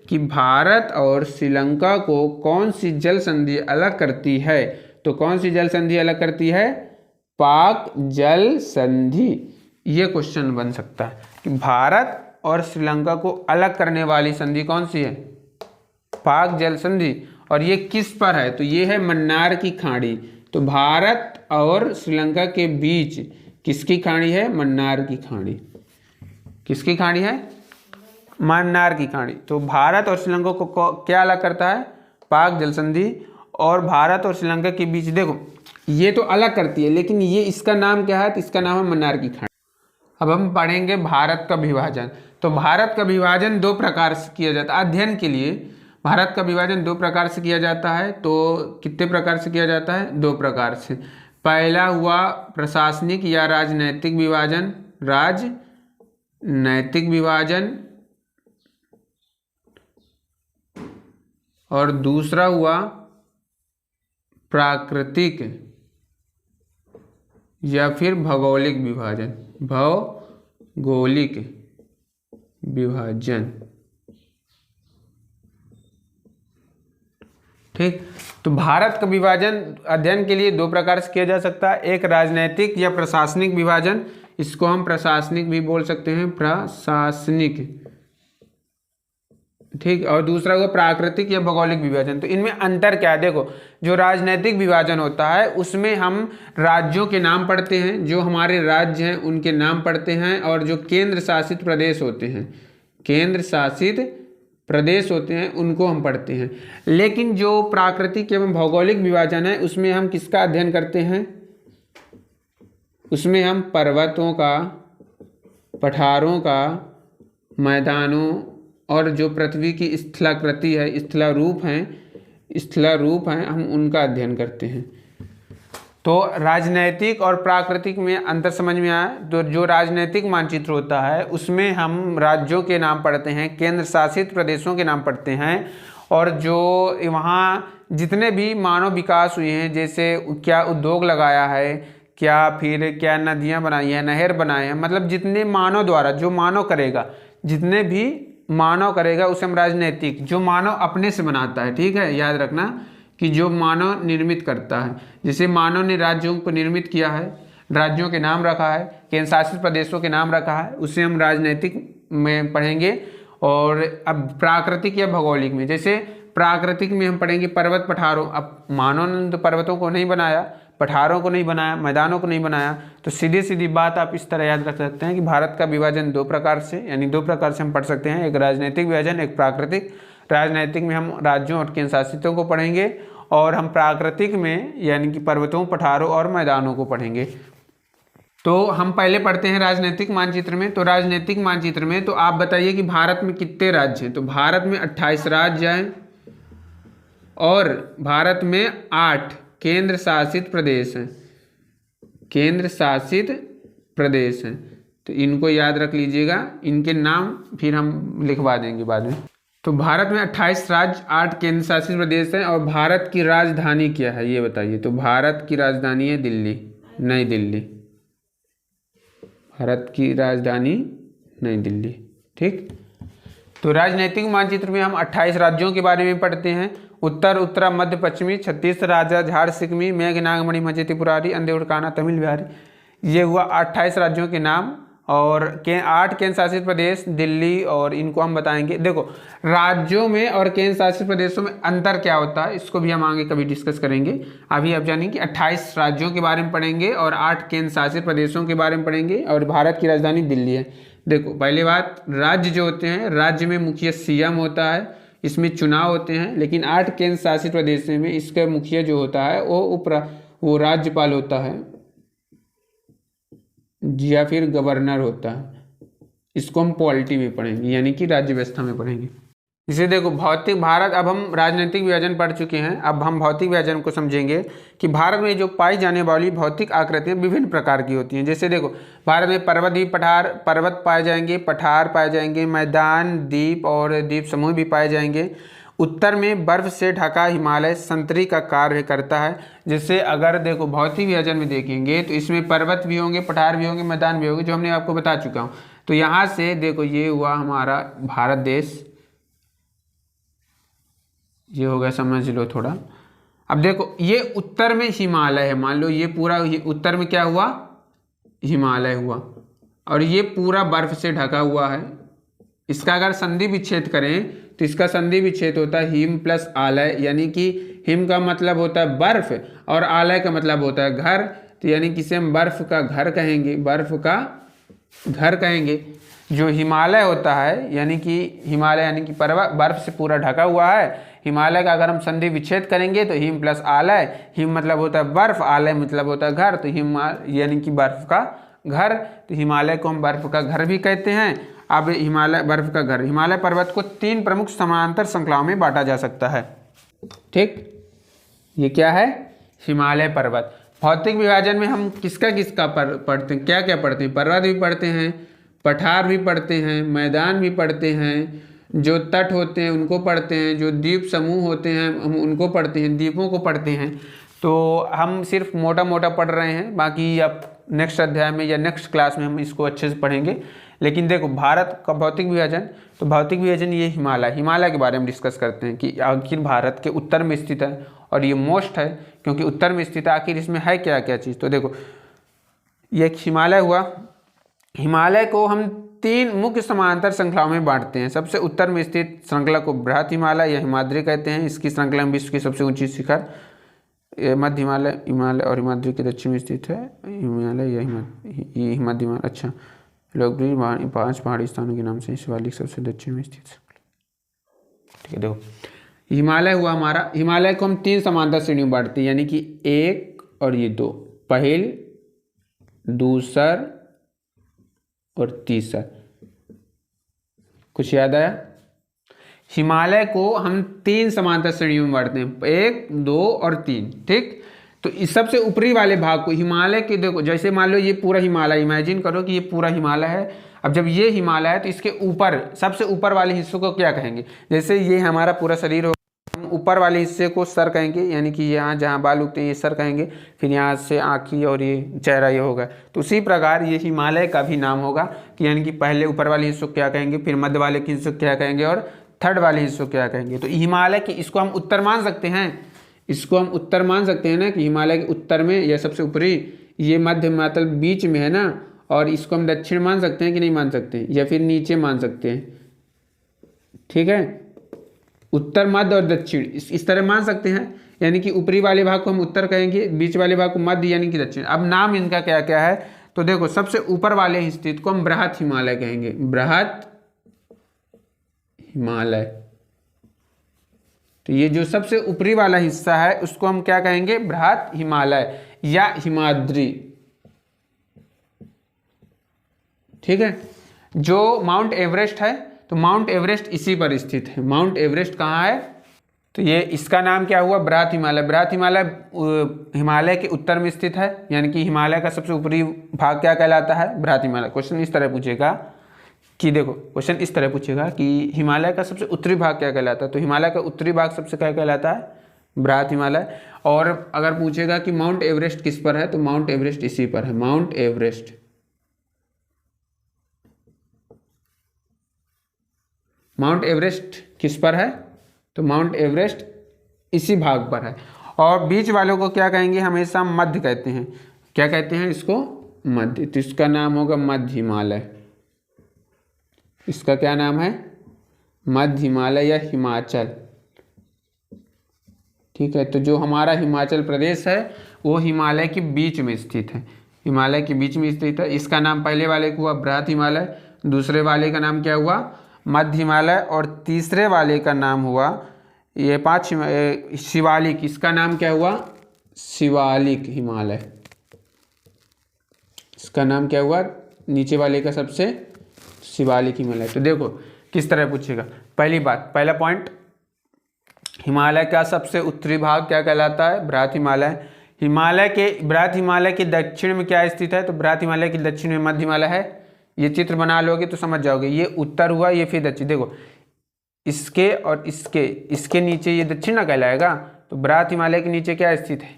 कि भारत और श्रीलंका को कौन सी जल संधि अलग करती है, तो कौन सी जल संधि अलग करती है, पाक जल संधि। ये क्वेश्चन बन सकता है कि भारत और श्रीलंका को अलग करने वाली संधि कौन सी है, पाक जल संधि। और ये किस पर है, तो ये है मन्नार की खाड़ी। तो भारत और श्रीलंका के बीच किसकी खाड़ी है, मन्नार की खाड़ी। किसकी खाड़ी है, मन्नार की खाड़ी। तो भारत और श्रीलंका को क्या अलग करता है, पाक जल संधि। और भारत और श्रीलंका के बीच देखो ये तो अलग करती है, लेकिन ये इसका नाम क्या है, तो इसका नाम है मन्नार की खाड़ी। अब हम पढ़ेंगे भारत का विभाजन। तो भारत का विभाजन 2 प्रकार से किया जाता है। अध्ययन के लिए भारत का विभाजन 2 प्रकार से किया जाता है। तो कितने प्रकार से किया जाता है, 2 प्रकार से। पहला हुआ प्रशासनिक या राजनैतिक विभाजन, राजनैतिक विभाजन, और दूसरा हुआ प्राकृतिक या फिर भौगोलिक विभाजन, भौगोलिक विभाजन। ठीक, तो भारत का विभाजन अध्ययन के लिए 2 प्रकार से किया जा सकता है। एक राजनैतिक या प्रशासनिक विभाजन, इसको हम प्रशासनिक भी बोल सकते हैं, प्रशासनिक, ठीक। और दूसरा हुआ प्राकृतिक या भौगोलिक विभाजन। तो इनमें अंतर क्या है, देखो जो राजनैतिक विभाजन होता है उसमें हम राज्यों के नाम पढ़ते हैं, जो हमारे राज्य हैं उनके नाम पढ़ते हैं, और जो केंद्र शासित प्रदेश होते हैं, केंद्र शासित प्रदेश होते हैं, उनको हम पढ़ते हैं। लेकिन जो प्राकृतिक एवं भौगोलिक विभाजन है उसमें हम किसका अध्ययन करते हैं, उसमें हम पर्वतों का, पठारों का, मैदानों और जो पृथ्वी की स्थलाकृति है, स्थलारूप हैं, हम उनका अध्ययन करते हैं। तो राजनैतिक और प्राकृतिक में अंतर समझ में आया। तो जो राजनैतिक मानचित्र होता है उसमें हम राज्यों के नाम पढ़ते हैं, केंद्र शासित प्रदेशों के नाम पढ़ते हैं, और जो वहाँ जितने भी मानव विकास हुए हैं, जैसे क्या उद्योग लगाया है, क्या नदियाँ बनाई हैं, नहर बनाए हैं, मतलब जितने मानव द्वारा, जो मानव करेगा, जितने भी मानव करेगा उसे हम राजनैतिक, जो मानव अपने से बनाता है, ठीक है, याद रखना कि जो मानव निर्मित करता है। जैसे मानव ने राज्यों को निर्मित किया है, राज्यों के नाम रखा है, केंद्र शासित प्रदेशों के नाम रखा है, उसे हम राजनैतिक में पढ़ेंगे। और अब प्राकृतिक या भौगोलिक में, जैसे प्राकृतिक में हम पढ़ेंगे पर्वत पठारों। अब मानव ने तो पर्वतों को नहीं बनाया, पठारों को नहीं बनाया, मैदानों को नहीं बनाया, तो सीधी सीधी बात आप इस तरह याद रख सकते हैं कि भारत का विभाजन 2 प्रकार से, यानी 2 प्रकार से हम पढ़ सकते हैं, एक राजनीतिक विभाजन, एक प्राकृतिक। राजनीतिक में हम राज्यों और केंद्र शासितों को पढ़ेंगे, और हम प्राकृतिक में यानी कि पर्वतों, पठारों और मैदानों को पढ़ेंगे। तो हम पहले पढ़ते हैं राजनीतिक मानचित्र में। तो राजनीतिक मानचित्र में तो आप बताइए कि भारत में कितने राज्य हैं। तो भारत में 28 राज्य हैं और भारत में 8 केंद्र शासित प्रदेश हैं। केंद्र शासित प्रदेश हैं, तो इनको याद रख लीजिएगा, इनके नाम फिर हम लिखवा देंगे बाद में। तो भारत में 28 राज्य, 8 केंद्र शासित प्रदेश हैं और भारत की राजधानी क्या है ये बताइए। तो भारत की राजधानी है दिल्ली, नई दिल्ली। भारत की राजधानी नई दिल्ली। ठीक, तो राजनीतिक मानचित्र में हम 28 राज्यों के बारे में पढ़ते हैं। उत्तर, उत्तरा, मध्य, पश्चिमी, छत्तीस, राजा, झाड़, सिक्किमी, मेघ, नागमणि, मध्य त्रिपुरारी, अंधे, उड़काना, तमिल, बिहारी। ये हुआ 28 राज्यों के नाम और 8 केंद्र शासित प्रदेश, दिल्ली, और इनको हम बताएंगे। देखो, राज्यों में और केंद्र शासित प्रदेशों में अंतर क्या होता है इसको भी हम आगे कभी डिस्कस करेंगे। अभी आप जानेंगे कि 28 राज्यों के बारे में पढ़ेंगे और 8 केंद्र शासित प्रदेशों के बारे में पढ़ेंगे और भारत की राजधानी दिल्ली है। देखो, पहली बात, राज्य जो होते हैं, राज्य में मुखिया सीएम होता है, इसमें चुनाव होते हैं। लेकिन 8 केंद्र शासित प्रदेश में इसका मुखिया जो होता है वो राज्यपाल होता है या फिर गवर्नर होता है। इसको हम पॉलिटी में पढ़ेंगे, यानी कि राज्य व्यवस्था में पढ़ेंगे। इसे देखो, भौतिक भारत, अब हम राजनीतिक विभाजन पढ़ चुके हैं, अब हम भौतिक विभाजन को समझेंगे कि भारत में जो पाई जाने वाली भौतिक आकृतियाँ विभिन्न प्रकार की होती हैं। जैसे देखो, भारत में पर्वत पाए जाएंगे, पठार पाए जाएंगे, मैदान, द्वीप और द्वीप समूह भी पाए जाएंगे। उत्तर में बर्फ से ढका हिमालय संतरी का कार्य करता है। जैसे अगर देखो भौतिक विभाजन में देखेंगे तो इसमें पर्वत भी होंगे, पठार भी होंगे, मैदान भी होंगे, जो हमने आपको बता चुका हूँ। तो यहाँ से देखो, ये हुआ हमारा भारत देश, ये हो गया, समझ लो थोड़ा। अब देखो, ये उत्तर में हिमालय है, मान लो ये पूरा उत्तर में क्या हुआ, हिमालय हुआ, और ये पूरा बर्फ से ढका हुआ है। इसका अगर संधि विच्छेद करें तो इसका संधि विच्छेद होता है हिम प्लस आलय, यानी कि हिम का मतलब होता है बर्फ और आलय का मतलब होता है घर। तो यानी कि इसे हम बर्फ का घर कहेंगे, बर्फ का घर कहेंगे। जो हिमालय होता है, यानी कि हिमालय यानी कि पर्वत बर्फ से पूरा ढका हुआ है। हिमालय का अगर हम संधि विच्छेद करेंगे तो हिम प्लस आलय, हिम मतलब होता है बर्फ, आलय मतलब होता है घर, तो हिम यानी कि बर्फ का घर। तो हिमालय को हम बर्फ का घर भी कहते हैं। अब हिमालय बर्फ का घर, हिमालय पर्वत को 3 प्रमुख समानांतर श्रृंखलाओं में बांटा जा सकता है। ठीक, ये क्या है, हिमालय पर्वत। भौतिक विभाजन में हम किसका किसका पढ़ते हैं, क्या क्या पढ़ते हैं, पर्वत भी पढ़ते हैं, पठार भी पढ़ते हैं, मैदान भी पढ़ते हैं, जो तट होते हैं उनको पढ़ते हैं, जो द्वीप समूह होते हैं हम उनको पढ़ते हैं, द्वीपों को पढ़ते हैं। तो हम सिर्फ मोटा मोटा पढ़ रहे हैं, बाकी अब नेक्स्ट अध्याय में या नेक्स्ट क्लास में हम इसको अच्छे से पढ़ेंगे। लेकिन देखो, भारत का भौतिक विभाजन, तो भौतिक विभाजन ये हिमालय के बारे में डिस्कस करते हैं कि आखिर भारत के उत्तर में स्थित है और ये मोस्ट है क्योंकि उत्तर में स्थित है। आखिर इसमें है क्या क्या चीज़, तो देखो, ये एक हिमालय हुआ। हिमालय को हम 3 मुख्य समांतर श्रृंखलाओं में बांटते हैं। सबसे उत्तर में स्थित श्रृंखला को बृहत हिमालय या हिमाद्री कहते हैं। इसकी श्रृंखला में विश्व की सबसे ऊंची शिखर मध्य हिमालय और हिमाद्री के दक्षिण में स्थित है। हिमालय या मध्य हिमालय, अच्छा, लोकप्रिय 5 पहाड़ी स्थानों के नाम से शिवालिक सबसे दक्षिण में स्थित। ठीक है, देखो, हिमालय हुआ हमारा। हिमालय को हम 3 समांतर श्रेणियों में बांटते हैं, यानी कि 1 और ये 2, पहल, दूसर और तीसरा। कुछ याद आया? हिमालय को हम 3 समांतर श्रेणियों में बांटते हैं, 1, 2 और 3। ठीक, तो इस सबसे ऊपरी वाले भाग को हिमालय के, देखो जैसे मान लो ये पूरा हिमालय, इमेजिन करो कि ये पूरा हिमालय है। अब जब ये हिमालय है तो इसके ऊपर, सबसे ऊपर वाले हिस्सों को क्या कहेंगे, जैसे ये हमारा पूरा शरीर हो, हम ऊपर वाले हिस्से को सर कहेंगे, यानी कि यहाँ जहाँ बाल उगते हैं ये सर कहेंगे, फिर यहाँ से आँखी और ये चेहरा ये होगा। तो उसी प्रकार ये हिमालय का भी नाम होगा कि यानी कि पहले ऊपर वाले हिस्सों क्या कहेंगे, फिर मध्य वाले के हिस्सों क्या कहेंगे और थर्ड वाले हिस्सों क्या कहेंगे। तो हिमालय की, इसको हम उत्तर मान सकते हैं, इसको हम उत्तर मान सकते हैं ना कि हिमालय के उत्तर में यह सबसे ऊपरी, ये मध्य मतलब बीच में है ना, और इसको हम दक्षिण मान सकते हैं कि नहीं मान सकते, या फिर नीचे मान सकते हैं। ठीक है, उत्तर, मध्य और दक्षिण इस तरह मान सकते हैं, यानी कि ऊपरी वाले भाग को हम उत्तर कहेंगे, बीच वाले भाग को मध्य यानी कि दक्षिण। अब नाम इनका क्या क्या है, तो देखो, सबसे ऊपर वाले स्थित को हम बृहत हिमालय कहेंगे, बृहत हिमालय। तो ये जो सबसे ऊपरी वाला हिस्सा है उसको हम क्या कहेंगे, बृहत हिमालय या हिमाद्री। ठीक है। जो माउंट एवरेस्ट है, तो माउंट एवरेस्ट इसी पर स्थित है। माउंट एवरेस्ट कहाँ है? तो ये इसका नाम क्या हुआ? बृहत हिमालय। बृहत हिमालय हिमालय के उत्तर में स्थित है, यानी कि हिमालय का सबसे ऊपरी भाग क्या कहलाता है? बृहत हिमालय। क्वेश्चन इस तरह पूछेगा कि देखो, क्वेश्चन इस तरह पूछेगा कि हिमालय का सबसे उत्तरी भाग क्या कहलाता है? तो हिमालय का उत्तरी भाग सबसे क्या कहलाता है? बृहत हिमालय। और अगर पूछेगा कि माउंट एवरेस्ट किस पर है, तो माउंट एवरेस्ट इसी पर है। माउंट एवरेस्ट, माउंट एवरेस्ट किस पर है? तो माउंट एवरेस्ट इसी भाग पर है। और बीच वालों को क्या कहेंगे? हमेशा मध्य कहते हैं। क्या कहते हैं इसको? मध्य। तो इसका नाम होगा मध्य हिमालय। इसका क्या नाम है? मध्य हिमालय या हिमाचल। ठीक है। तो जो हमारा हिमाचल प्रदेश है वो हिमालय के बीच में स्थित है। हिमालय के बीच में स्थित है। इसका नाम पहले वाले को हुआ बृहत हिमालय, दूसरे वाले का नाम क्या हुआ? मध्य हिमालय, और तीसरे वाले का नाम हुआ ये शिवालिक। इसका नाम क्या हुआ? शिवालिक हिमालय। इसका नाम क्या हुआ? नीचे वाले का सबसे शिवालिक हिमालय। तो देखो किस तरह पूछेगा। पहली बात, पहला पॉइंट, हिमालय का सबसे उत्तरी भाग क्या कहलाता है? बृहत हिमालय। बृहत हिमालय के दक्षिण में क्या स्थित है? तो बृहत हिमालय के दक्षिण में मध्य हिमालय है। ये चित्र बना लोगे तो समझ जाओगे। ये उत्तर हुआ, ये फिर दक्षिण। देखो इसके और इसके नीचे ये दक्षिण ना कहलाएगा। तो बृहत हिमालय के नीचे क्या स्थित है?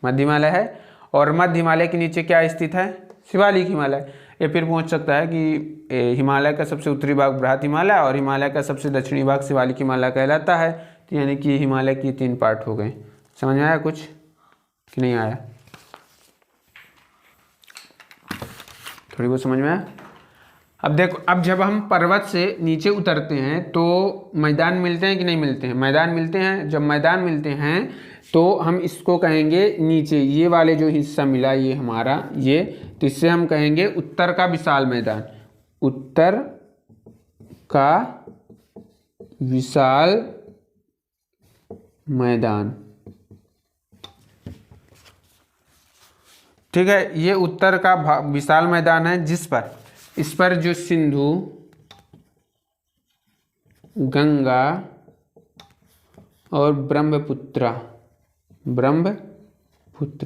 मध्य हिमालय है। और मध्य हिमालय के नीचे क्या स्थित है? शिवालिक हिमालय। ये फिर पहुंच सकता है कि हिमालय का सबसे उत्तरी भाग बृहत हिमालय और हिमालय का सबसे दक्षिणी भाग शिवालिक हिमालय कहलाता है। तो यानी कि हिमालय की 3 पार्ट हो गए। समझ में आया कुछ कि नहीं आया? थोड़ी बहुत समझ में आया? अब देखो, अब जब हम पर्वत से नीचे उतरते हैं तो मैदान मिलते हैं कि नहीं मिलते हैं? मैदान मिलते हैं। जब मैदान मिलते हैं तो हम इसको कहेंगे नीचे, ये वाले जो हिस्सा मिला ये हमारा, ये, तो इससे हम कहेंगे उत्तर का विशाल मैदान। उत्तर का विशाल मैदान। ठीक है। ये उत्तर का विशाल मैदान है इस पर जो सिंधु, गंगा और ब्रह्मपुत्र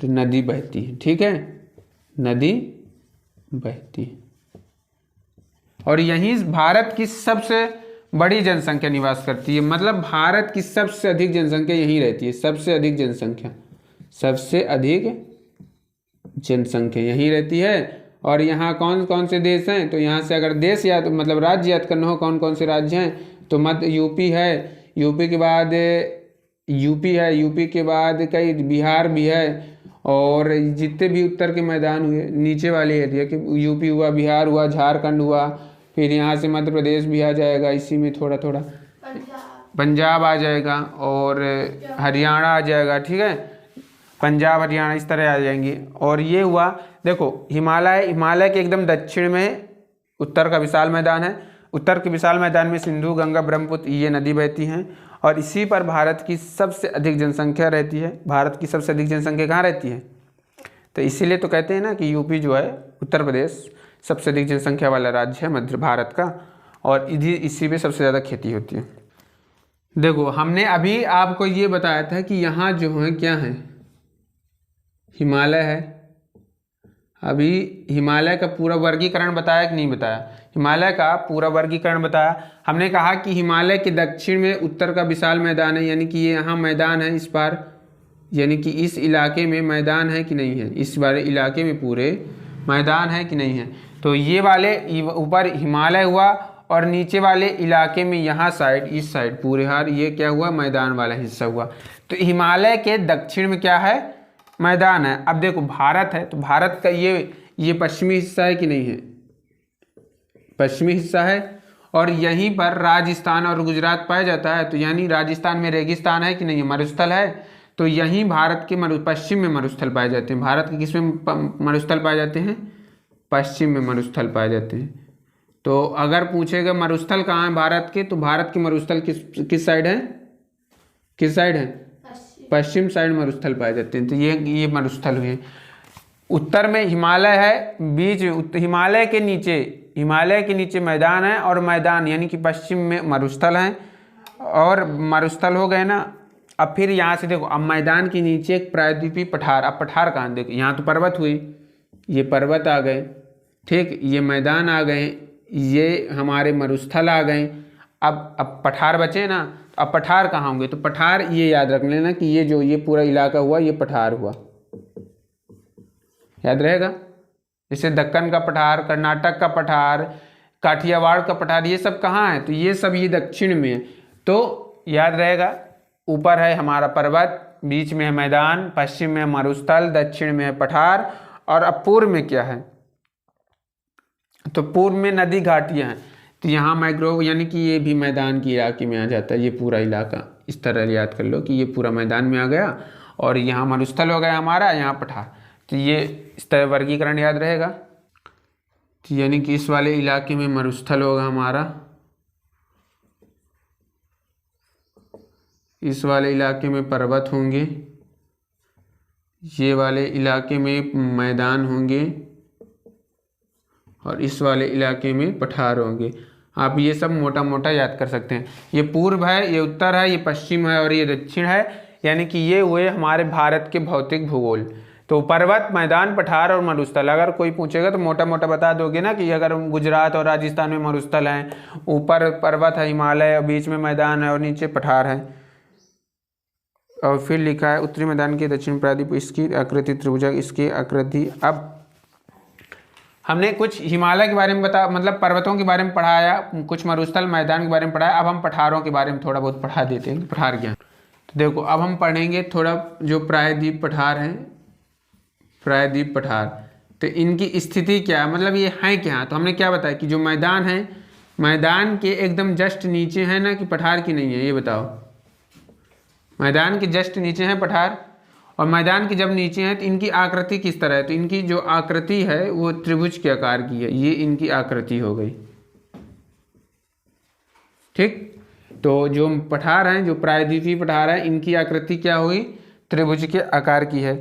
नदी बहती है। ठीक है, नदी बहती है। और यहीं भारत की सबसे बड़ी जनसंख्या निवास करती है। मतलब भारत की सबसे अधिक जनसंख्या यहीं रहती है। सबसे अधिक जनसंख्या यहीं रहती है। और यहाँ कौन कौन से देश हैं? तो यहाँ से अगर देश याद, मतलब राज्य याद करना हो, कौन कौन से राज्य हैं? तो मध्य यूपी है, यूपी के बाद यूपी के बाद कई बिहार भी है। और जितने भी उत्तर के मैदान हुए नीचे वाले एरिया के, यूपी हुआ, बिहार हुआ, झारखंड हुआ, फिर यहाँ से मध्य प्रदेश भी आ जाएगा, इसी में थोड़ा थोड़ा पंजाब आ जाएगा और हरियाणा आ जाएगा। ठीक है, पंजाब हरियाणा इस तरह आ जाएंगे। और ये हुआ, देखो हिमालय के एकदम दक्षिण में उत्तर का विशाल मैदान है। उत्तर के विशाल मैदान में सिंधु, गंगा, ब्रह्मपुत्र ये नदी बहती हैं। और इसी पर भारत की सबसे अधिक जनसंख्या रहती है। भारत की सबसे अधिक जनसंख्या कहाँ रहती है? तो इसीलिए तो कहते हैं ना कि यूपी जो है, उत्तर प्रदेश सबसे अधिक जनसंख्या वाला राज्य है मध्य भारत का। और इसी में सबसे ज़्यादा खेती होती है। देखो हमने अभी आपको ये बताया था कि यहाँ जो है क्या है? हिमालय है। अभी हिमालय का पूरा वर्गीकरण बताया कि नहीं बताया? हिमालय का पूरा वर्गीकरण बताया। हमने कहा कि हिमालय के दक्षिण में उत्तर का विशाल मैदान है, यानी कि ये यहाँ मैदान है इस पार, यानी कि इस इलाके में मैदान है कि नहीं है? इस वाले इलाके में पूरे मैदान है कि नहीं है? तो ये वाले ऊपर हिमालय हुआ और नीचे वाले इलाके में यहाँ साइड, इस साइड पूरे हार ये क्या हुआ? मैदान वाला हिस्सा हुआ। तो हिमालय के दक्षिण में क्या है? मैदान है। अब देखो भारत है, तो भारत का ये पश्चिमी हिस्सा है कि नहीं है? पश्चिमी हिस्सा है। और यहीं पर राजस्थान और गुजरात पाया जाता है। तो यानी राजस्थान में रेगिस्तान है कि नहीं है? मरुस्थल है। तो यहीं भारत के पश्चिम में मरुस्थल पाए जाते हैं। भारत के किस में मरुस्थल पाए जाते हैं? पश्चिम में मरुस्थल पाए जाते हैं। तो अगर पूछेगा मरुस्थल कहाँ है भारत के, तो भारत के मरुस्थल किस साइड है? किस साइड है? पश्चिम साइड मरुस्थल पाए जाते हैं। तो ये मरुस्थल हुए। उत्तर में हिमालय है, बीच में हिमालय के नीचे हिमालय के नीचे मैदान है और मैदान यानी कि पश्चिम में मरुस्थल है और मरुस्थल हो गए ना। अब फिर यहाँ से देखो, अब मैदान के नीचे एक प्रायद्वीपीय पठार। अब पठार कहाँ, देखो यहाँ तो पर्वत हुई, ये पर्वत आ गए, ठीक, ये मैदान आ गए, ये हमारे मरुस्थल आ गए। अब पठार बचे ना, अब पठार कहाँ होंगे, तो पठार ये याद रख लेना कि ये पूरा इलाका हुआ ये पठार हुआ, याद रहेगा। जैसे दक्कन का पठार, कर्नाटक का पठार, काठियावाड़ का पठार, ये सब कहाँ है, तो ये सब ये दक्षिण में है। तो याद रहेगा, ऊपर है हमारा पर्वत, बीच में है मैदान, पश्चिम में है मरुस्थल, दक्षिण में है पठार, और अब पूर्व में क्या है, तो पूर्व में नदी घाटियाँ हैं। तो यहाँ मैंग्रोव यानी कि ये भी मैदान के इलाके में आ जाता है, ये पूरा इलाका। इस तरह याद कर लो कि ये पूरा मैदान में आ गया और यहाँ मरुस्थल हो गया हमारा, यहाँ पठार। तो ये इस तरह वर्गीकरण याद रहेगा। तो यानी कि इस वाले इलाके में मरुस्थल होगा हमारा, इस वाले इलाके में पर्वत होंगे, ये वाले इलाके में मैदान होंगे और इस वाले इलाके में पठार होंगे। आप ये सब मोटा मोटा याद कर सकते हैं। ये पूर्व है, ये उत्तर है, ये पश्चिम है और ये दक्षिण है। यानी कि ये हुए हमारे भारत के भौतिक भूगोल। तो पर्वत, मैदान, पठार और मरुस्थल, अगर कोई पूछेगा तो मोटा मोटा बता दोगे ना कि अगर गुजरात और राजस्थान में मरुस्थल हैं, ऊपर पर्वत है हिमालय और बीच में मैदान है और नीचे पठार है। और फिर लिखा है उत्तरी मैदान के दक्षिण प्रायद्वीप, इसकी आकृति त्रिभुजाकार, इसकी आकृति। अब हमने कुछ हिमालय के बारे में मतलब पर्वतों के बारे में पढ़ाया, कुछ मरुस्थल मैदान के बारे में पढ़ाया। अब हम पठारों के बारे में थोड़ा बहुत पढ़ा देते हैं, पठार ज्ञान। तो देखो अब हम पढ़ेंगे थोड़ा जो प्रायद्वीप पठार हैं, प्रायद्वीप पठार। तो इनकी स्थिति क्या है, मतलब ये हैं क्या। तो हमने क्या बताया कि जो मैदान है, मैदान के एकदम जस्ट नीचे है ना, कि पठार की नहीं है, ये बताओ। मैदान के जस्ट नीचे है पठार, और मैदान के जब नीचे हैं तो इनकी आकृति किस तरह है, तो इनकी जो आकृति है वो त्रिभुज के आकार की है। ये इनकी आकृति हो गई, ठीक। तो जो पठार हैं, जो प्रायद्वीपीय पठार है, इनकी आकृति क्या हुई, त्रिभुज के आकार की है।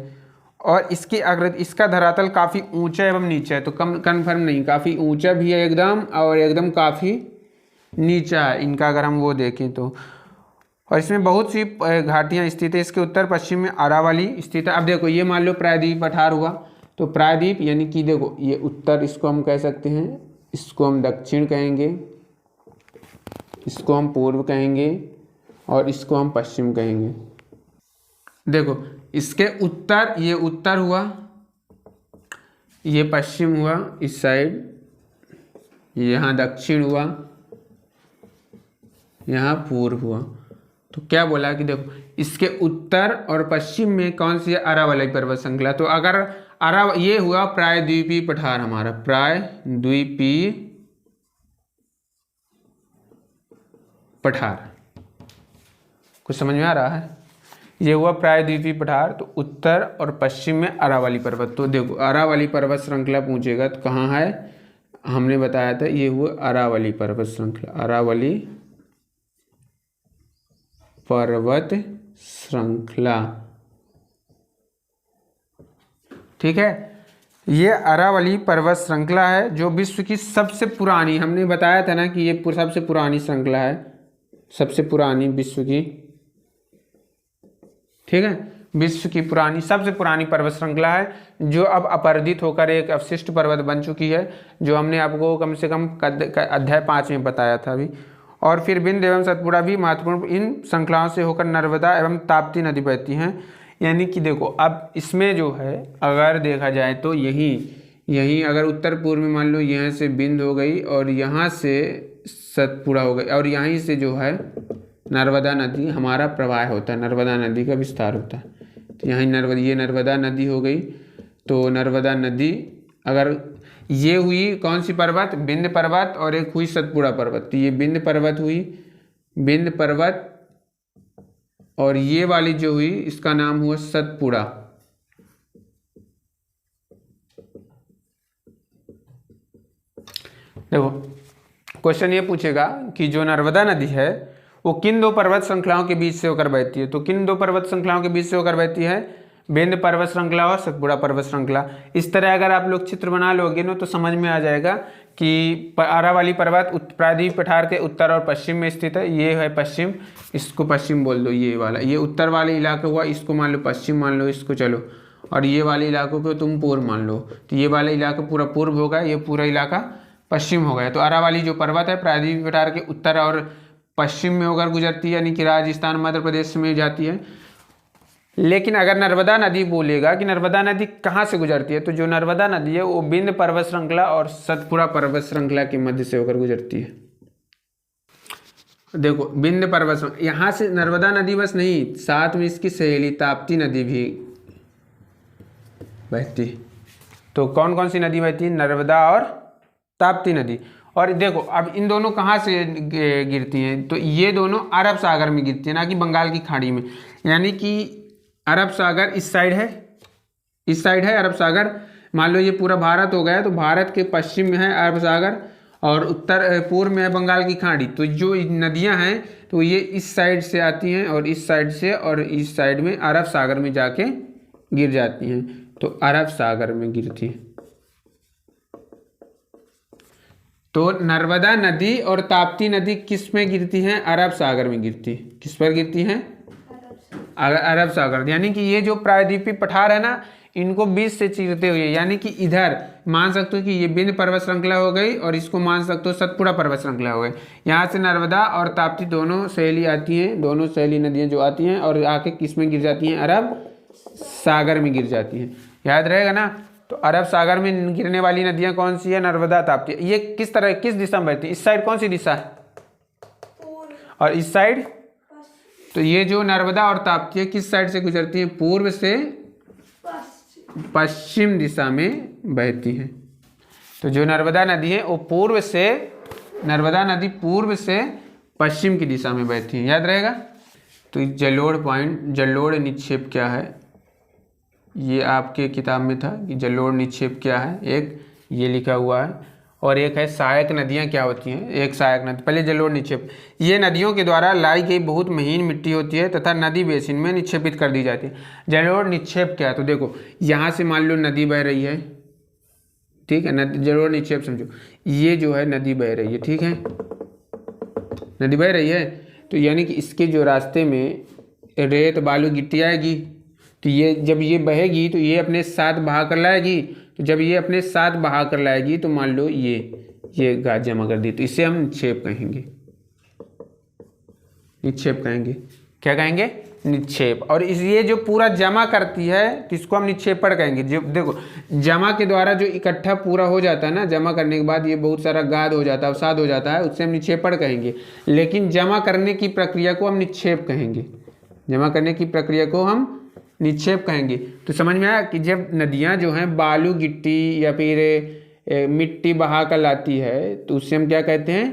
और इसकी आकृति, इसका धरातल काफ़ी ऊंचा एवं नीचा है। तो कम कन्फर्म नहीं, काफ़ी ऊंचा भी है एकदम, और एकदम काफ़ी नीचा है इनका, अगर हम वो देखें तो। और इसमें बहुत सी घाटियाँ स्थित है। इसके उत्तर पश्चिम में अरावली स्थित है। अब देखो ये मान लो प्रायद्वीप पठार हुआ, तो प्रायद्वीप यानी कि देखो ये उत्तर, इसको हम कह सकते हैं, इसको हम दक्षिण कहेंगे, इसको हम पूर्व कहेंगे और इसको हम पश्चिम कहेंगे। देखो इसके उत्तर, ये उत्तर हुआ, ये पश्चिम हुआ इस साइड, यहाँ दक्षिण हुआ, यहाँ पूर्व हुआ। तो क्या बोला कि देखो इसके उत्तर और पश्चिम में कौन सी अरावली पर्वत श्रृंखला। तो अगर ये हुआ प्रायद्वीपीय पठार हमारा, प्रायद्वीपीय पठार, कुछ समझ में आ रहा है। ये हुआ प्रायद्वीपीय पठार। तो उत्तर और पश्चिम में अरावली पर्वत। तो देखो अरावली पर्वत श्रृंखला पूछेगा तो कहाँ है, हमने बताया था ये हुआ अरावली पर्वत श्रृंखला, अरावली पर्वत श्रृंखला, ठीक है। ये अरावली पर्वत श्रृंखला है जो विश्व की सबसे पुरानी, हमने बताया था ना कि ये सबसे पुरानी श्रृंखला है, सबसे पुरानी विश्व की, ठीक है, विश्व की पुरानी, सबसे पुरानी पर्वत श्रृंखला है, जो अब अपरदित होकर एक अवशिष्ट पर्वत बन चुकी है, जो हमने आपको कम से कम अध्याय 5 में बताया था अभी। और फिर विंध्य एवं सतपुड़ा भी महत्वपूर्ण, इन श्रृंखलाओं से होकर नर्मदा एवं ताप्ती नदी बहती हैं। यानी कि देखो अब इसमें जो है अगर देखा जाए तो यहीं अगर उत्तर पूर्व में मान लो यहाँ से बिंद हो गई और यहाँ से सतपुड़ा हो गई, और यहीं से जो है नर्मदा नदी हमारा प्रवाह होता है, नर्मदा नदी का विस्तार होता है। तो यहाँ ये नर्मदा नदी हो गई। तो नर्मदा नदी, अगर ये हुई कौन सी पर्वत, विंध्य पर्वत, और एक हुई सतपुड़ा पर्वत। तो ये विंध्य पर्वत हुई, विंध्य पर्वत, और ये वाली जो हुई इसका नाम हुआ सतपुड़ा। देखो क्वेश्चन ये पूछेगा कि जो नर्मदा नदी है वो किन दो पर्वत श्रृंखलाओं के बीच से होकर बहती है। तो किन दो पर्वत श्रृंखलाओं के बीच से होकर बहती है, विंध्य पर्वत श्रृंखला और सतपुड़ा पर्वत श्रृंखला। इस तरह अगर आप लोग चित्र बना लोगे ना तो समझ में आ जाएगा कि अरावली पर्वत प्रायद्वीप पठार के उत्तर और पश्चिम में स्थित है। ये है पश्चिम, इसको पश्चिम बोल दो, ये वाला, ये उत्तर वाले इलाका हुआ, इसको मान लो पश्चिम मान लो इसको, चलो, और ये वाले इलाकों को तुम पूर्व मान लो, तो ये वाला इलाका पूरा पूर्व होगा, ये पूरा इलाका पश्चिम हो गया। तो अरावली जो पर्वत है प्रायद्वीप पठार के उत्तर और पश्चिम में होकर गुजरती है, यानी कि राजस्थान मध्य प्रदेश में जाती है। लेकिन अगर नर्मदा नदी बोलेगा कि नर्मदा नदी कहाँ से गुजरती है, तो जो नर्मदा नदी है वो विंध्य पर्वत श्रृंखला और सतपुड़ा पर्वत श्रृंखला के मध्य से होकर गुजरती है। देखो विंध्य पर्वत श्रृंखला, यहाँ से नर्मदा नदी बस नहीं, साथ में इसकी सहेली ताप्ती नदी भी बहती। तो कौन कौन सी नदी बहती है? नर्मदा और ताप्ती नदी। और देखो अब इन दोनों कहाँ से गिरती हैं, तो ये दोनों अरब सागर में गिरती है, ना कि बंगाल की खाड़ी में। यानी कि अरब सागर इस साइड है, इस साइड है अरब सागर। मान लो ये पूरा भारत हो गया, तो भारत के पश्चिम में है अरब सागर और उत्तर पूर्व में है बंगाल की खाड़ी। तो जो नदियां हैं तो ये इस साइड से आती हैं और इस साइड से, और इस साइड में अरब सागर में जाके गिर जाती हैं, तो अरब सागर में गिरती है। तो नर्मदा नदी और ताप्ती नदी किस में गिरती हैं? अरब सागर में गिरती है। किस पर गिरती हैं? अरब सागर। यानी कि ये जो प्रायद्वीपीय पठार है ना, इनको बीच से चीरते हुए, यानी कि इधर मान सकते हो कि ये विंध्य पर्वत श्रृंखला हो गई और इसको मान सकते हो सतपुड़ा पर्वत श्रृंखला हो गई। यहाँ से नर्मदा और ताप्ती दोनों सहेली आती हैं, दोनों सहेली नदियाँ जो आती हैं और आके किस में गिर जाती हैं? अरब सागर में गिर जाती हैं। याद रहेगा ना। तो अरब सागर में गिरने वाली नदियाँ कौन सी है? नर्मदा, ताप्ती। ये किस तरह, किस दिशा में बहती है? इस साइड कौन सी दिशा है? और इस साइड? तो ये जो नर्मदा और ताप्ती है किस साइड से गुजरती है? पूर्व से पश्चिम दिशा में बहती है। तो जो नर्मदा नदी है वो पूर्व से, नर्मदा नदी पूर्व से पश्चिम की दिशा में बहती है। याद रहेगा। तो जलोढ़ पॉइंट, जलोढ़ निक्षेप क्या है? ये आपके किताब में था कि जलोढ़ निक्षेप क्या है। एक ये लिखा हुआ है और एक है सहायक नदियाँ क्या होती हैं। एक सहायक नदी, पहले जलोढ़ निक्षेप, ये नदियों के द्वारा लाई गई बहुत महीन मिट्टी होती है तथा नदी बेसिन में निक्षेपित कर दी जाती है। जलोढ़ निक्षेप क्या है? तो देखो यहाँ से मान लो नदी बह रही है, ठीक है, नदी, जलोढ़ निक्षेप समझो, ये जो है नदी बह रही है, ठीक है, नदी बह रही है। तो यानी कि इसके जो रास्ते में रेत बालू गिट्टी आएगी, तो ये जब ये बहेगी तो ये अपने साथ बहा कर लाएगी। तो जब ये अपने साथ बहा कर लाएगी तो मान लो ये गाज जमा कर दी, तो इसे हम निक्षेप कहेंगे। निक्षेप कहेंगे। क्या कहेंगे? निक्षेप। और इस ये जो पूरा जमा करती है तो इसको हम निक्षेपण कहेंगे। जो देखो जमा के द्वारा जो इकट्ठा पूरा हो जाता है ना, जमा करने के बाद ये बहुत सारा गाद हो जाता है, अवसाद हो जाता है, उससे हम निक्षेपण कहेंगे। लेकिन जमा करने की प्रक्रिया को हम निक्षेप कहेंगे। जमा करने की प्रक्रिया को हम निक्षेप कहेंगे। तो समझ में आया कि जब नदियाँ जो हैं बालू गिट्टी या फिर मिट्टी बहा कर लाती है तो उससे हम क्या कहते हैं?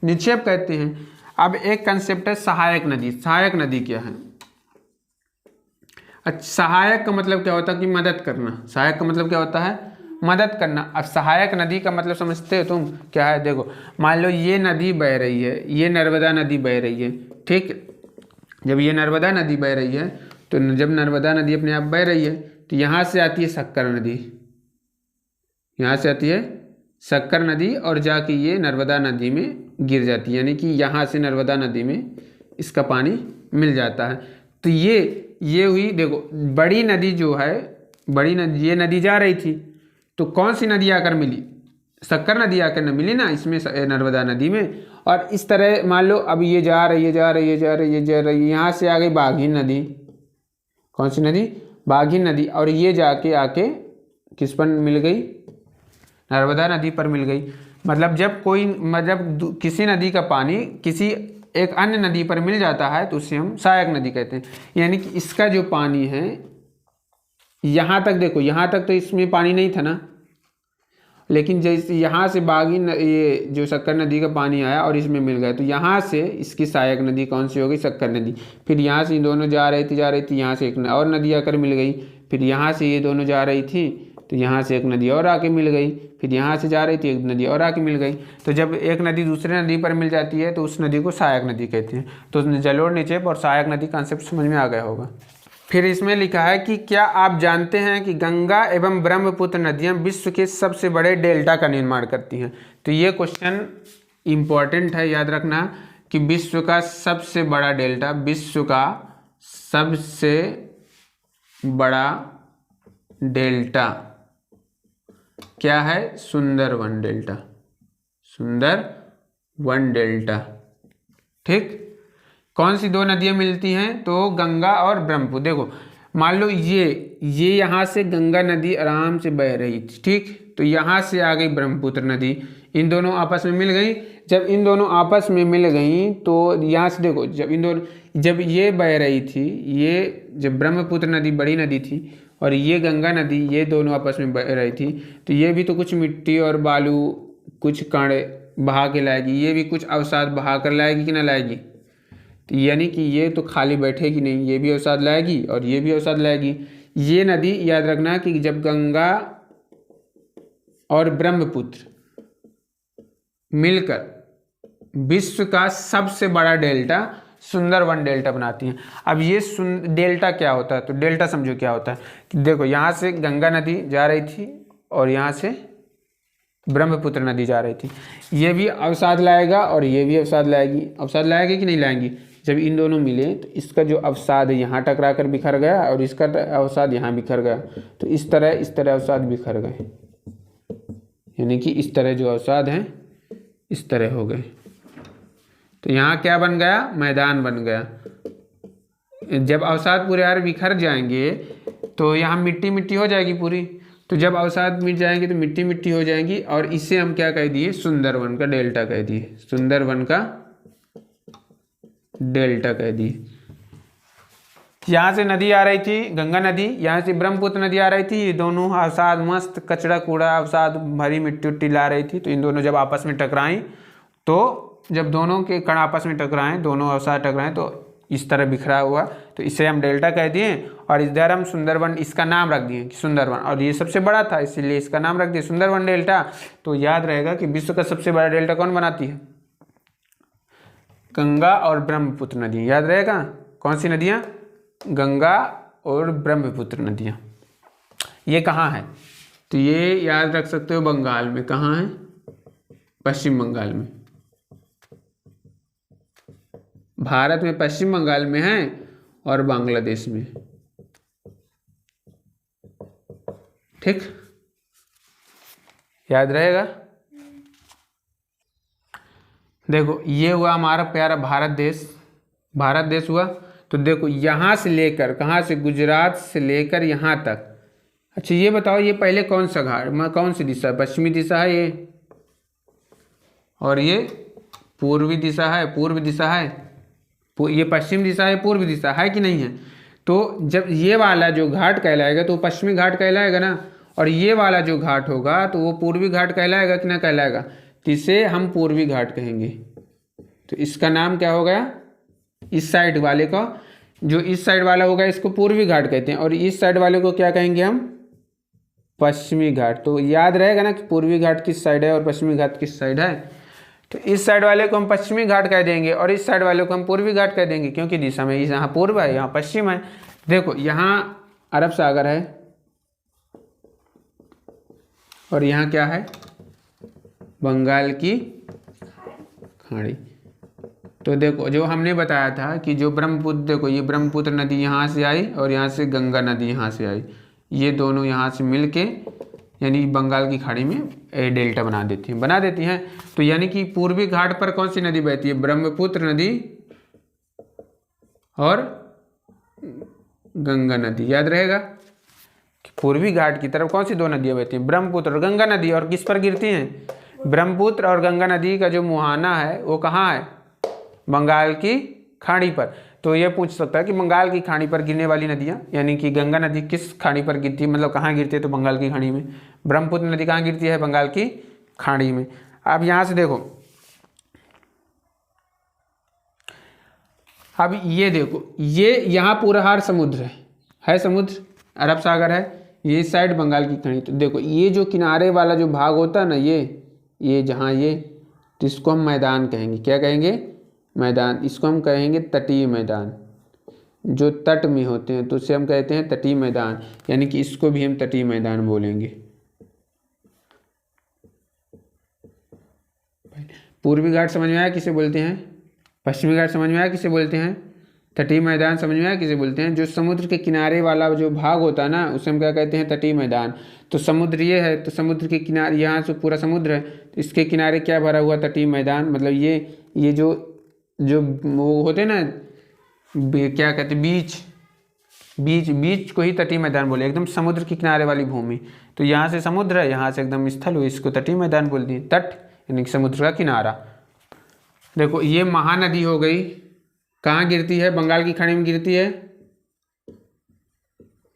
निक्षेप कहते हैं। अब एक कंसेप्ट है सहायक नदी। सहायक नदी क्या है? अच्छा, सहायक का मतलब क्या होता है? कि मदद करना। सहायक का मतलब क्या होता है? मदद करना। अब सहायक नदी का मतलब समझते हो तुम क्या है? देखो मान लो ये नदी बह रही है, ये नर्मदा नदी बह रही है, ठीक। जब ये नर्मदा नदी बह रही है तो जब नर्मदा नदी अपने आप बह रही है तो यहाँ से आती है शक्कर नदी, यहाँ से आती है शक्कर नदी और जाके ये नर्मदा नदी में गिर जाती है। यानी कि यहाँ से नर्मदा नदी में इसका पानी मिल जाता है। तो ये हुई, देखो बड़ी नदी जो है, बड़ी नदी, ये नदी जा रही थी तो कौन सी नदी आकर मिली? शक्कर नदी आकर न मिली ना इसमें, नर्मदा नदी में। और इस तरह मान लो अब ये जा रही है, जा रही है, जा रही है, जा रही है, यहाँ से आ गई बाघिन नदी। कौन सी नदी? बाघिन नदी। और ये जाके आके किस पर मिल गई? नर्मदा नदी पर मिल गई। मतलब जब कोई, मतलब किसी नदी का पानी किसी एक अन्य नदी पर मिल जाता है तो उसे हम सहायक नदी कहते हैं। यानी कि इसका जो पानी है यहाँ तक, देखो यहाँ तक तो इसमें पानी नहीं था ना, लेकिन जैसे यहाँ से बाघिन, ये जो शक्कर नदी का पानी आया और इसमें मिल गया तो यहाँ से इसकी सहायक नदी कौन सी हो गई? शक्कर नदी। फिर यहाँ से ये दोनों जा रही थी, यहाँ से एक और नदी आकर मिल गई। फिर यहाँ से ये दोनों जा रही थी तो यहाँ से एक नदी और आके मिल गई। फिर यहाँ से जा रही थी, एक नदी और आके मिल गई। तो जब एक नदी दूसरे नदी पर मिल जाती है तो उस नदी को सहायक नदी कहते हैं। तो जलोढ़ निक्षेप और सहायक नदी कॉन्सेप्ट समझ में आ गया होगा। फिर इसमें लिखा है कि क्या आप जानते हैं कि गंगा एवं ब्रह्मपुत्र नदियां विश्व के सबसे बड़े डेल्टा का निर्माण करती हैं। तो ये क्वेश्चन इम्पॉर्टेंट है, याद रखना कि विश्व का सबसे बड़ा डेल्टा, विश्व का सबसे बड़ा डेल्टा क्या है? Sundarban delta, Sundarban delta. ठीक, कौन सी दो नदियां मिलती हैं? तो गंगा और ब्रह्मपुत्र। देखो मान लो ये यहाँ से गंगा नदी आराम से बह रही थी, ठीक, तो यहाँ से आ गई ब्रह्मपुत्र नदी, इन दोनों आपस में मिल गई। जब इन दोनों आपस में मिल गई तो यहाँ से देखो, जब ये बह रही थी, ये जब ब्रह्मपुत्र नदी बड़ी नदी थी और ये गंगा नदी, ये दोनों आपस में बह रही थी, तो ये भी तो कुछ मिट्टी और बालू, कुछ कण बहा के लाएगी, ये भी कुछ अवसाद बहा कर लाएगी कि ना लाएगी? तो यानी कि ये तो खाली बैठेगी नहीं, ये भी अवसाद लाएगी और ये भी अवसाद लाएगी। ये नदी याद रखना कि जब गंगा और ब्रह्मपुत्र मिलकर विश्व का सबसे बड़ा डेल्टा सुंदरवन डेल्टा बनाती हैं। अब ये डेल्टा क्या होता है? तो डेल्टा समझो क्या होता है कि देखो यहाँ से गंगा नदी जा रही थी और यहाँ से ब्रह्मपुत्र नदी जा रही थी, ये भी अवसाद लाएगा और ये भी अवसाद लाएगी। अवसाद लाएगी कि नहीं लाएंगी? जब इन दोनों मिले तो इसका जो अवसाद है यहाँ टकरा कर बिखर गया और इसका अवसाद यहाँ बिखर गया, तो इस तरह अवसाद बिखर गए, यानी कि इस तरह जो अवसाद हैं इस तरह हो गए। तो यहाँ क्या बन गया? मैदान बन गया। जब अवसाद पूरे यार बिखर जाएंगे तो यहाँ मिट्टी मिट्टी हो जाएगी पूरी, तो जब अवसाद मिट जाएंगे तो मिट्टी मिट्टी हो जाएंगी, और इसे हम क्या कह दिए? सुंदरवन का डेल्टा कह दिए, सुंदरवन का डेल्टा कह दिए। यहाँ से नदी आ रही थी गंगा नदी, यहाँ से ब्रह्मपुत्र नदी आ रही थी, ये दोनों अवसाद मस्त कचड़ा कूड़ा अवसाद भरी मिट्टी उट्टी ला रही थी, तो इन दोनों जब आपस में टकराएं, तो जब दोनों के कण आपस में टकराएं, दोनों अवसाद टकराएं, तो इस तरह बिखरा हुआ, तो इसे हम डेल्टा कह दिए और इधर हम सुंदरवन इसका नाम रख दिए कि सुंदरवन, और ये सबसे बड़ा था इसीलिए इसका नाम रख दिया सुंदरवन डेल्टा। तो याद रहेगा कि विश्व का सबसे बड़ा डेल्टा कौन बनाती है? गंगा और ब्रह्मपुत्र नदी। याद रहेगा कौन सी नदियाँ? गंगा और ब्रह्मपुत्र नदियाँ। ये कहाँ है? तो ये याद रख सकते हो बंगाल में। कहाँ है? पश्चिम बंगाल में। भारत में पश्चिम बंगाल में है और बांग्लादेश में। ठीक, याद रहेगा। देखो ये हुआ हमारा प्यारा भारत देश, भारत देश हुआ। तो देखो यहाँ से लेकर, कहाँ से? गुजरात से लेकर यहाँ तक। अच्छा ये बताओ, ये पहले कौन सा घाट, कौन सी दिशा? पश्चिमी दिशा है ये, और ये पूर्वी दिशा है, पूर्व दिशा है। ये पश्चिम दिशा है, पूर्व दिशा है कि नहीं है? तो जब ये वाला जो घाट कहलाएगा तो वो पश्चिमी घाट कहलाएगा ना, और ये वाला जो घाट होगा तो वो पूर्वी घाट कहलाएगा कि ना कहलाएगा? तो इसे हम पूर्वी घाट कहेंगे। तो इसका नाम क्या हो गया? इस साइड वाले का, जो इस साइड वाला होगा इसको पूर्वी घाट कहते हैं, और इस साइड वाले को क्या कहेंगे हम? पश्चिमी घाट। तो याद रहेगा ना कि पूर्वी घाट किस साइड है और पश्चिमी घाट किस साइड है। तो इस साइड वाले को हम पश्चिमी घाट कह देंगे और इस साइड वाले को हम पूर्वी घाट कह देंगे, क्योंकि दिशा में यहाँ पूर्व है, यहाँ पश्चिम है। देखो यहाँ अरब सागर है और यहाँ क्या है? बंगाल की खाड़ी। तो देखो जो हमने बताया था कि जो ब्रह्मपुत्र, देखो ये ब्रह्मपुत्र नदी यहाँ से आई और यहाँ से गंगा नदी यहाँ से आई, ये दोनों यहाँ से मिलके यानी बंगाल की खाड़ी में डेल्टा बना देती हैं। तो यानी कि पूर्वी घाट पर कौन सी नदी बहती है? ब्रह्मपुत्र नदी और गंगा नदी। याद रहेगा कि पूर्वी घाट की तरफ कौन सी दो नदियां बहती हैं? ब्रह्मपुत्र और गंगा नदी। और किस पर गिरती हैं? ब्रह्मपुत्र और गंगा नदी का जो मुहाना है वो कहाँ है? बंगाल की खाड़ी पर। तो ये पूछ सकता है कि बंगाल की खाड़ी पर गिरने वाली नदियाँ, यानी कि गंगा नदी किस खाड़ी पर गिरती है, मतलब कहाँ गिरती है? तो बंगाल की खाड़ी में। ब्रह्मपुत्र नदी कहाँ गिरती है? बंगाल की खाड़ी में। अब यहाँ से देखो, अब ये देखो, ये यहाँ पूरा हार समुद्र है समुद्र, अरब सागर है, ये साइड बंगाल की खाड़ी। तो देखो ये जो किनारे वाला जो भाग होता है ना, ये जहाँ ये, तो इसको हम मैदान कहेंगे। क्या कहेंगे? मैदान। इसको हम कहेंगे तटीय मैदान। जो तट में होते हैं तो उसे हम कहते हैं तटीय मैदान, यानी कि इसको भी हम तटीय मैदान बोलेंगे। पूर्वी घाट समझ में आया किसे बोलते हैं? पश्चिमी घाट समझ में आया किसे बोलते हैं? तटीय मैदान समझ में आया किसे बोलते हैं? जो समुद्र के किनारे वाला जो भाग होता है ना, उसे हम क्या कहते हैं? तटीय मैदान। तो समुद्र ये है, तो समुद्र के किनारे, यहाँ से पूरा समुद्र है, तो इसके किनारे क्या भरा हुआ? तटीय मैदान। मतलब ये जो जो वो होते हैं ना, क्या कहते हैं, बीच को ही तटीय मैदान बोले, एकदम समुद्र के किनारे वाली भूमि। तो यहाँ से समुद्र है, यहाँ से एकदम स्थल हुई, इसको तटीय मैदान बोलते हैं। तट यानी कि समुद्र का किनारा। देखो ये महानदी हो गई, कहाँ गिरती है? बंगाल की खाड़ी में गिरती है,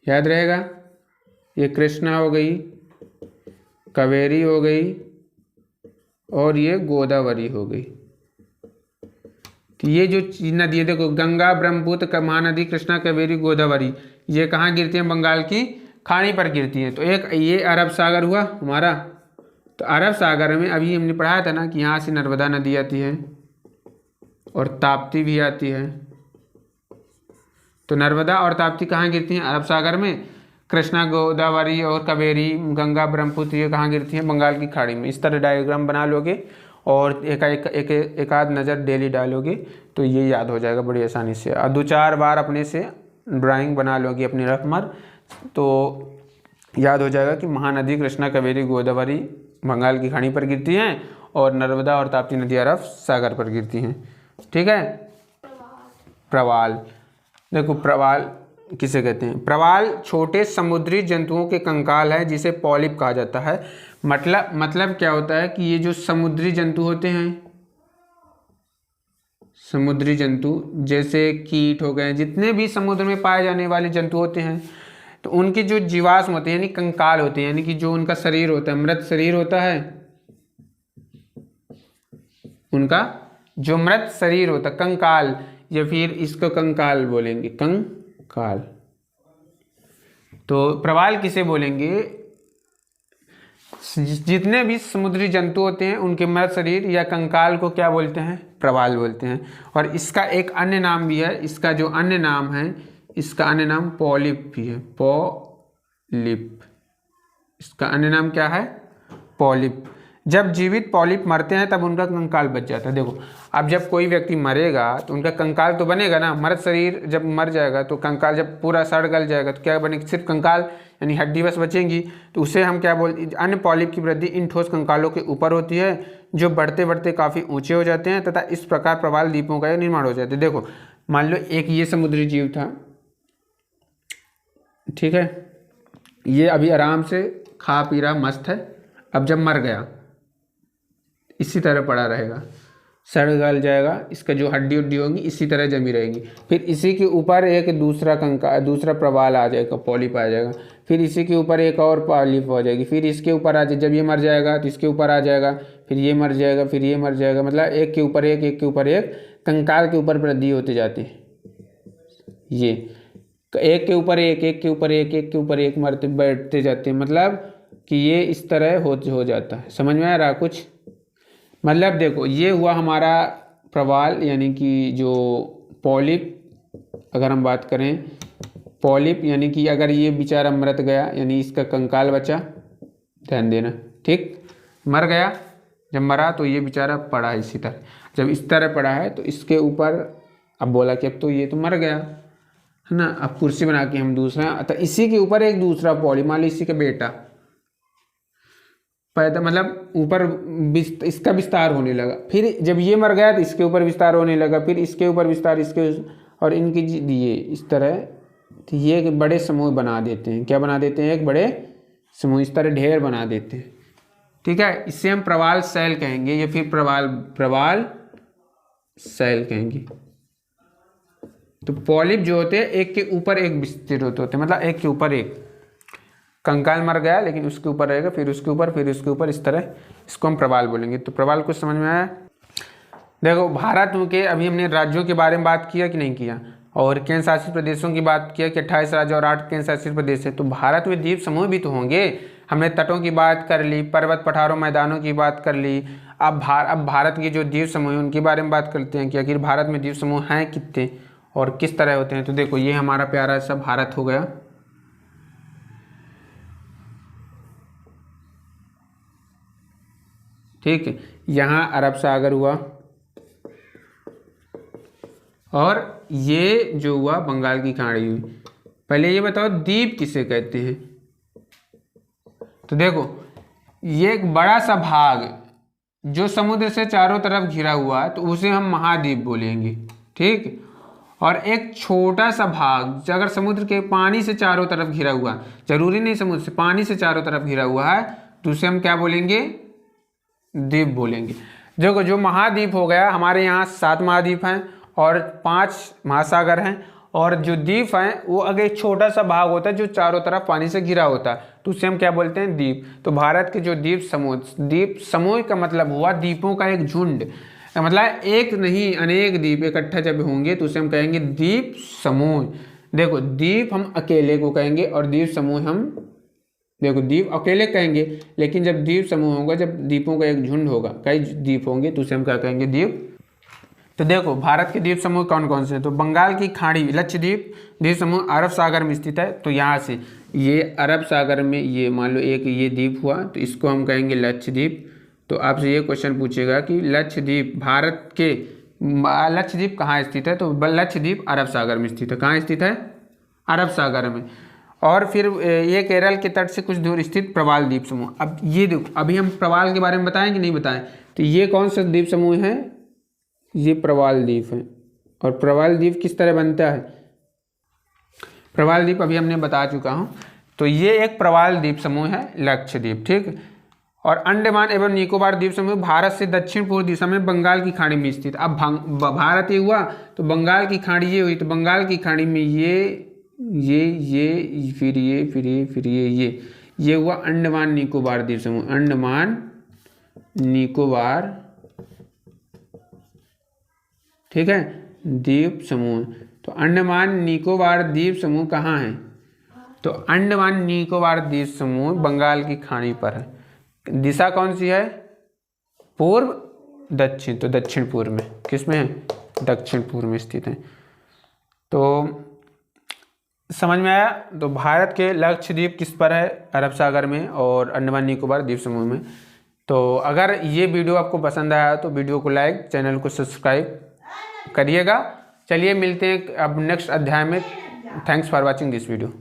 याद रहेगा। ये कृष्णा हो गई, कावेरी हो गई, और ये गोदावरी हो गई। तो ये जो नदी देखो, गंगा, ब्रह्मपुत्र, महानदी, कृष्णा, कावेरी, गोदावरी, ये कहाँ गिरती हैं? बंगाल की खाड़ी पर गिरती हैं। तो एक ये अरब सागर हुआ हमारा। तो अरब सागर में अभी हमने पढ़ाया था ना कि यहाँ से नर्मदा नदी आती है और ताप्ती भी आती है। तो नर्मदा और ताप्ती कहाँ गिरती हैं? अरब सागर में। कृष्णा, गोदावरी और कावेरी, गंगा, ब्रह्मपुत्र, ये कहाँ गिरती हैं? बंगाल की खाड़ी में। इस तरह डायग्राम बना लोगे और एक आध नज़र डेली डालोगे तो ये याद हो जाएगा बड़ी आसानी से। और 2-4 बार अपने से ड्राइंग बना लोगे अपनी रकमर, तो याद हो जाएगा कि महानदी कृष्णा, कावेरी, गोदावरी बंगाल की खाड़ी पर गिरती हैं और नर्मदा और ताप्ती नदी अरब सागर पर गिरती हैं। ठीक है। प्रवाल, देखो प्रवाल किसे कहते हैं? प्रवाल छोटे समुद्री जंतुओं के कंकाल है जिसे पॉलिप कहा जाता है। मतलब क्या होता है कि ये जो समुद्री जंतु होते हैं, समुद्री जंतु जैसे कीट हो गए, जितने भी समुद्र में पाए जाने वाले जंतु होते हैं, तो उनके जो जीवाश्म होते हैं यानी कंकाल होते हैं, यानी कि जो उनका शरीर होता है, मृत शरीर होता है, उनका जो मृत शरीर होता है, कंकाल, या फिर इसको कंकाल बोलेंगे, कंकाल। तो प्रवाल किसे बोलेंगे? जितने भी समुद्री जंतु होते हैं उनके मृत शरीर या कंकाल को क्या बोलते हैं? प्रवाल बोलते हैं। और इसका एक अन्य नाम भी है, इसका जो अन्य नाम है, इसका अन्य नाम पॉलिप भी है। पॉलिप, इसका अन्य नाम क्या है? पॉलिप। जब जीवित पॉलिप मरते हैं तब उनका कंकाल बच जाता है। देखो अब जब कोई व्यक्ति मरेगा तो उनका कंकाल तो बनेगा ना, मृत शरीर जब मर जाएगा तो कंकाल जब पूरा सड़ गल जाएगा तो क्या बनेगा? सिर्फ कंकाल यानी हड्डी बस बचेंगी। तो उसे हम क्या बोलते हैं? अन्य पॉलिप की वृद्धि इन ठोस कंकालों के ऊपर होती है जो बढ़ते बढ़ते काफ़ी ऊंचे हो जाते हैं तथा इस प्रकार प्रवाल द्वीपों का निर्माण हो जाता है। देखो मान लो एक ये समुद्री जीव था, ठीक है, ये अभी आराम से खा पी रहा, मस्त है। अब जब मर गया इसी तरह पड़ा रहेगा, सड़ गल जाएगा, इसका जो हड्डी उड्डी होंगी इसी तरह जमी रहेंगी। फिर इसी के ऊपर एक दूसरा दूसरा प्रवाल आ जाएगा, पॉलिप आ जाएगा। फिर इसी के ऊपर एक और पॉलिप हो जाएगी, फिर इसके ऊपर आ जाए, जब ये मर जाएगा तो इसके ऊपर आ जाएगा, फिर ये मर जाएगा, फिर ये मर जाएगा। मतलब एक के ऊपर एक, एक के ऊपर एक, कंकाल के ऊपर वृद्धि होती जाती है। ये एक के ऊपर एक, एक के ऊपर एक, एक के ऊपर एक मरते बैठते जाते हैं। मतलब कि ये इस तरह हो जाता है। समझ में आ रहा कुछ? मतलब देखो ये हुआ हमारा प्रवाल यानी कि जो पॉलिप। अगर हम बात करें पॉलिप यानी कि अगर ये बेचारा मरत गया यानी इसका कंकाल बचा, ध्यान देना, ठीक, मर गया, जब मरा तो ये बेचारा पड़ा है इसी तरह। जब इस तरह पड़ा है तो इसके ऊपर अब बोला कि अब तो ये तो मर गया है ना, अब कुर्सी बना के हम दूसरा, तो इसी के ऊपर एक दूसरा पॉलिप, मान लो इसी का बेटा पैदा, मतलब ऊपर इसका विस्तार होने लगा। फिर जब ये मर गया तो इसके ऊपर विस्तार होने लगा, फिर इसके ऊपर विस्तार, इसके, और इनके दिए इस तरह। तो ये एक बड़े समूह बना देते हैं। क्या बना देते हैं? एक बड़े समूह, इस तरह ढेर बना देते हैं। ठीक है, इससे हम प्रवाल शैल कहेंगे या फिर प्रवाल शैल कहेंगे। तो पॉलिप जो होते हैं एक के ऊपर एक विस्तृत होते हैं, मतलब एक के ऊपर एक। कंकाल मर गया लेकिन उसके ऊपर रहेगा, फिर उसके ऊपर, फिर उसके ऊपर, इस तरह इसको हम प्रवाल बोलेंगे। तो प्रवाल कुछ समझ में आया? देखो भारत के अभी हमने राज्यों के बारे में बात किया कि नहीं किया, और केंद्र शासित प्रदेशों की बात किया कि 28 राज्य और 8 केंद्र शासित प्रदेश है। तो भारत में द्वीप समूह भी तो होंगे। हमने तटों की बात कर ली, पर्वत पठारों मैदानों की बात कर ली। अब भारत के जो द्वीप समूह हैं उनके बारे में बात करते हैं कि आखिर भारत में द्वीप समूह हैं कितने और किस तरह होते हैं। तो देखो ये हमारा प्यारा सा भारत हो गया, ठीक है। यहाँ अरब सागर हुआ और ये जो हुआ बंगाल की खाड़ी हुई। पहले ये बताओ द्वीप किसे कहते हैं। तो देखो ये एक बड़ा सा भाग जो समुद्र से चारों तरफ घिरा हुआ है तो उसे हम महाद्वीप बोलेंगे, ठीक। और एक छोटा सा भाग अगर समुद्र के पानी से चारों तरफ घिरा हुआ, जरूरी नहीं समुद्र से, पानी से चारों तरफ घिरा हुआ है तो उसे हम क्या बोलेंगे, द्वीप बोलेंगे। देखो जो महाद्वीप हो गया, हमारे यहाँ 7 महाद्वीप हैं और 5 महासागर हैं, और जो द्वीप हैं वो अगर एक छोटा सा भाग होता है जो चारों तरफ पानी से घिरा होता है तो उसे हम क्या बोलते हैं, द्वीप। तो भारत के जो द्वीप समूह का मतलब हुआ द्वीपों का एक झुंड, मतलब एक नहीं अनेक द्वीप इकट्ठा जब होंगे तो उसे हम कहेंगे द्वीप समूह। देखो द्वीप हम अकेले को कहेंगे और द्वीप समूह हम, देखो द्वीप अकेले कहेंगे, लेकिन जब द्वीप समूह होगा, जब द्वीपों का एक झुंड होगा, कई द्वीप होंगे तो उसे हम क्या कहेंगे, द्वीप। तो देखो भारत के द्वीप समूह कौन कौन से हैं। तो बंगाल की खाड़ी लक्षद्वीप द्वीप समूह अरब सागर में स्थित है। तो यहाँ से ये अरब सागर में ये मान लो एक ये द्वीप हुआ तो इसको हम कहेंगे लक्षद्वीप। तो आपसे ये क्वेश्चन पूछेगा कि लक्षद्वीप भारत के लक्षद्वीप कहाँ स्थित है। तो लक्षद्वीप अरब सागर में स्थित है। कहाँ स्थित है, अरब सागर में। और फिर ये केरल के तट से कुछ दूर स्थित प्रवाल द्वीप समूह। अब ये देखो अभी हम प्रवाल के बारे में बताएं कि नहीं बताएं। तो ये कौन सा द्वीप समूह है, ये प्रवाल द्वीप है। और प्रवाल द्वीप किस तरह बनता है, प्रवाल द्वीप अभी हमने बता चुका हूँ। तो ये एक प्रवाल द्वीप समूह है लक्षद्वीप, ठीक। और अंडमान एवं निकोबार द्वीप समूह भारत से दक्षिण पूर्व दिशा में बंगाल की खाड़ी में स्थित। अब भारत ये हुआ तो बंगाल की खाड़ी ये हुई, तो बंगाल की खाड़ी में ये फिर ये हुआ अंडमान निकोबार द्वीप समूह, अंडमान निकोबार, ठीक है, द्वीप समूह। तो अंडमान निकोबार द्वीप समूह कहाँ है, तो अंडमान निकोबार द्वीप समूह बंगाल की खाड़ी पर है। दिशा कौन सी है, पूर्व दक्षिण, तो दक्षिण पूर्व में, किस में है, दक्षिण पूर्व में स्थित है। तो समझ में आया। तो भारत के लक्षद्वीप किस पर है, अरब सागर में और अंडमान निकोबार द्वीप समूह में। तो अगर ये वीडियो आपको पसंद आया तो वीडियो को लाइक, चैनल को सब्सक्राइब करिएगा। चलिए मिलते हैं अब नेक्स्ट अध्याय में। Thanks for watching this video.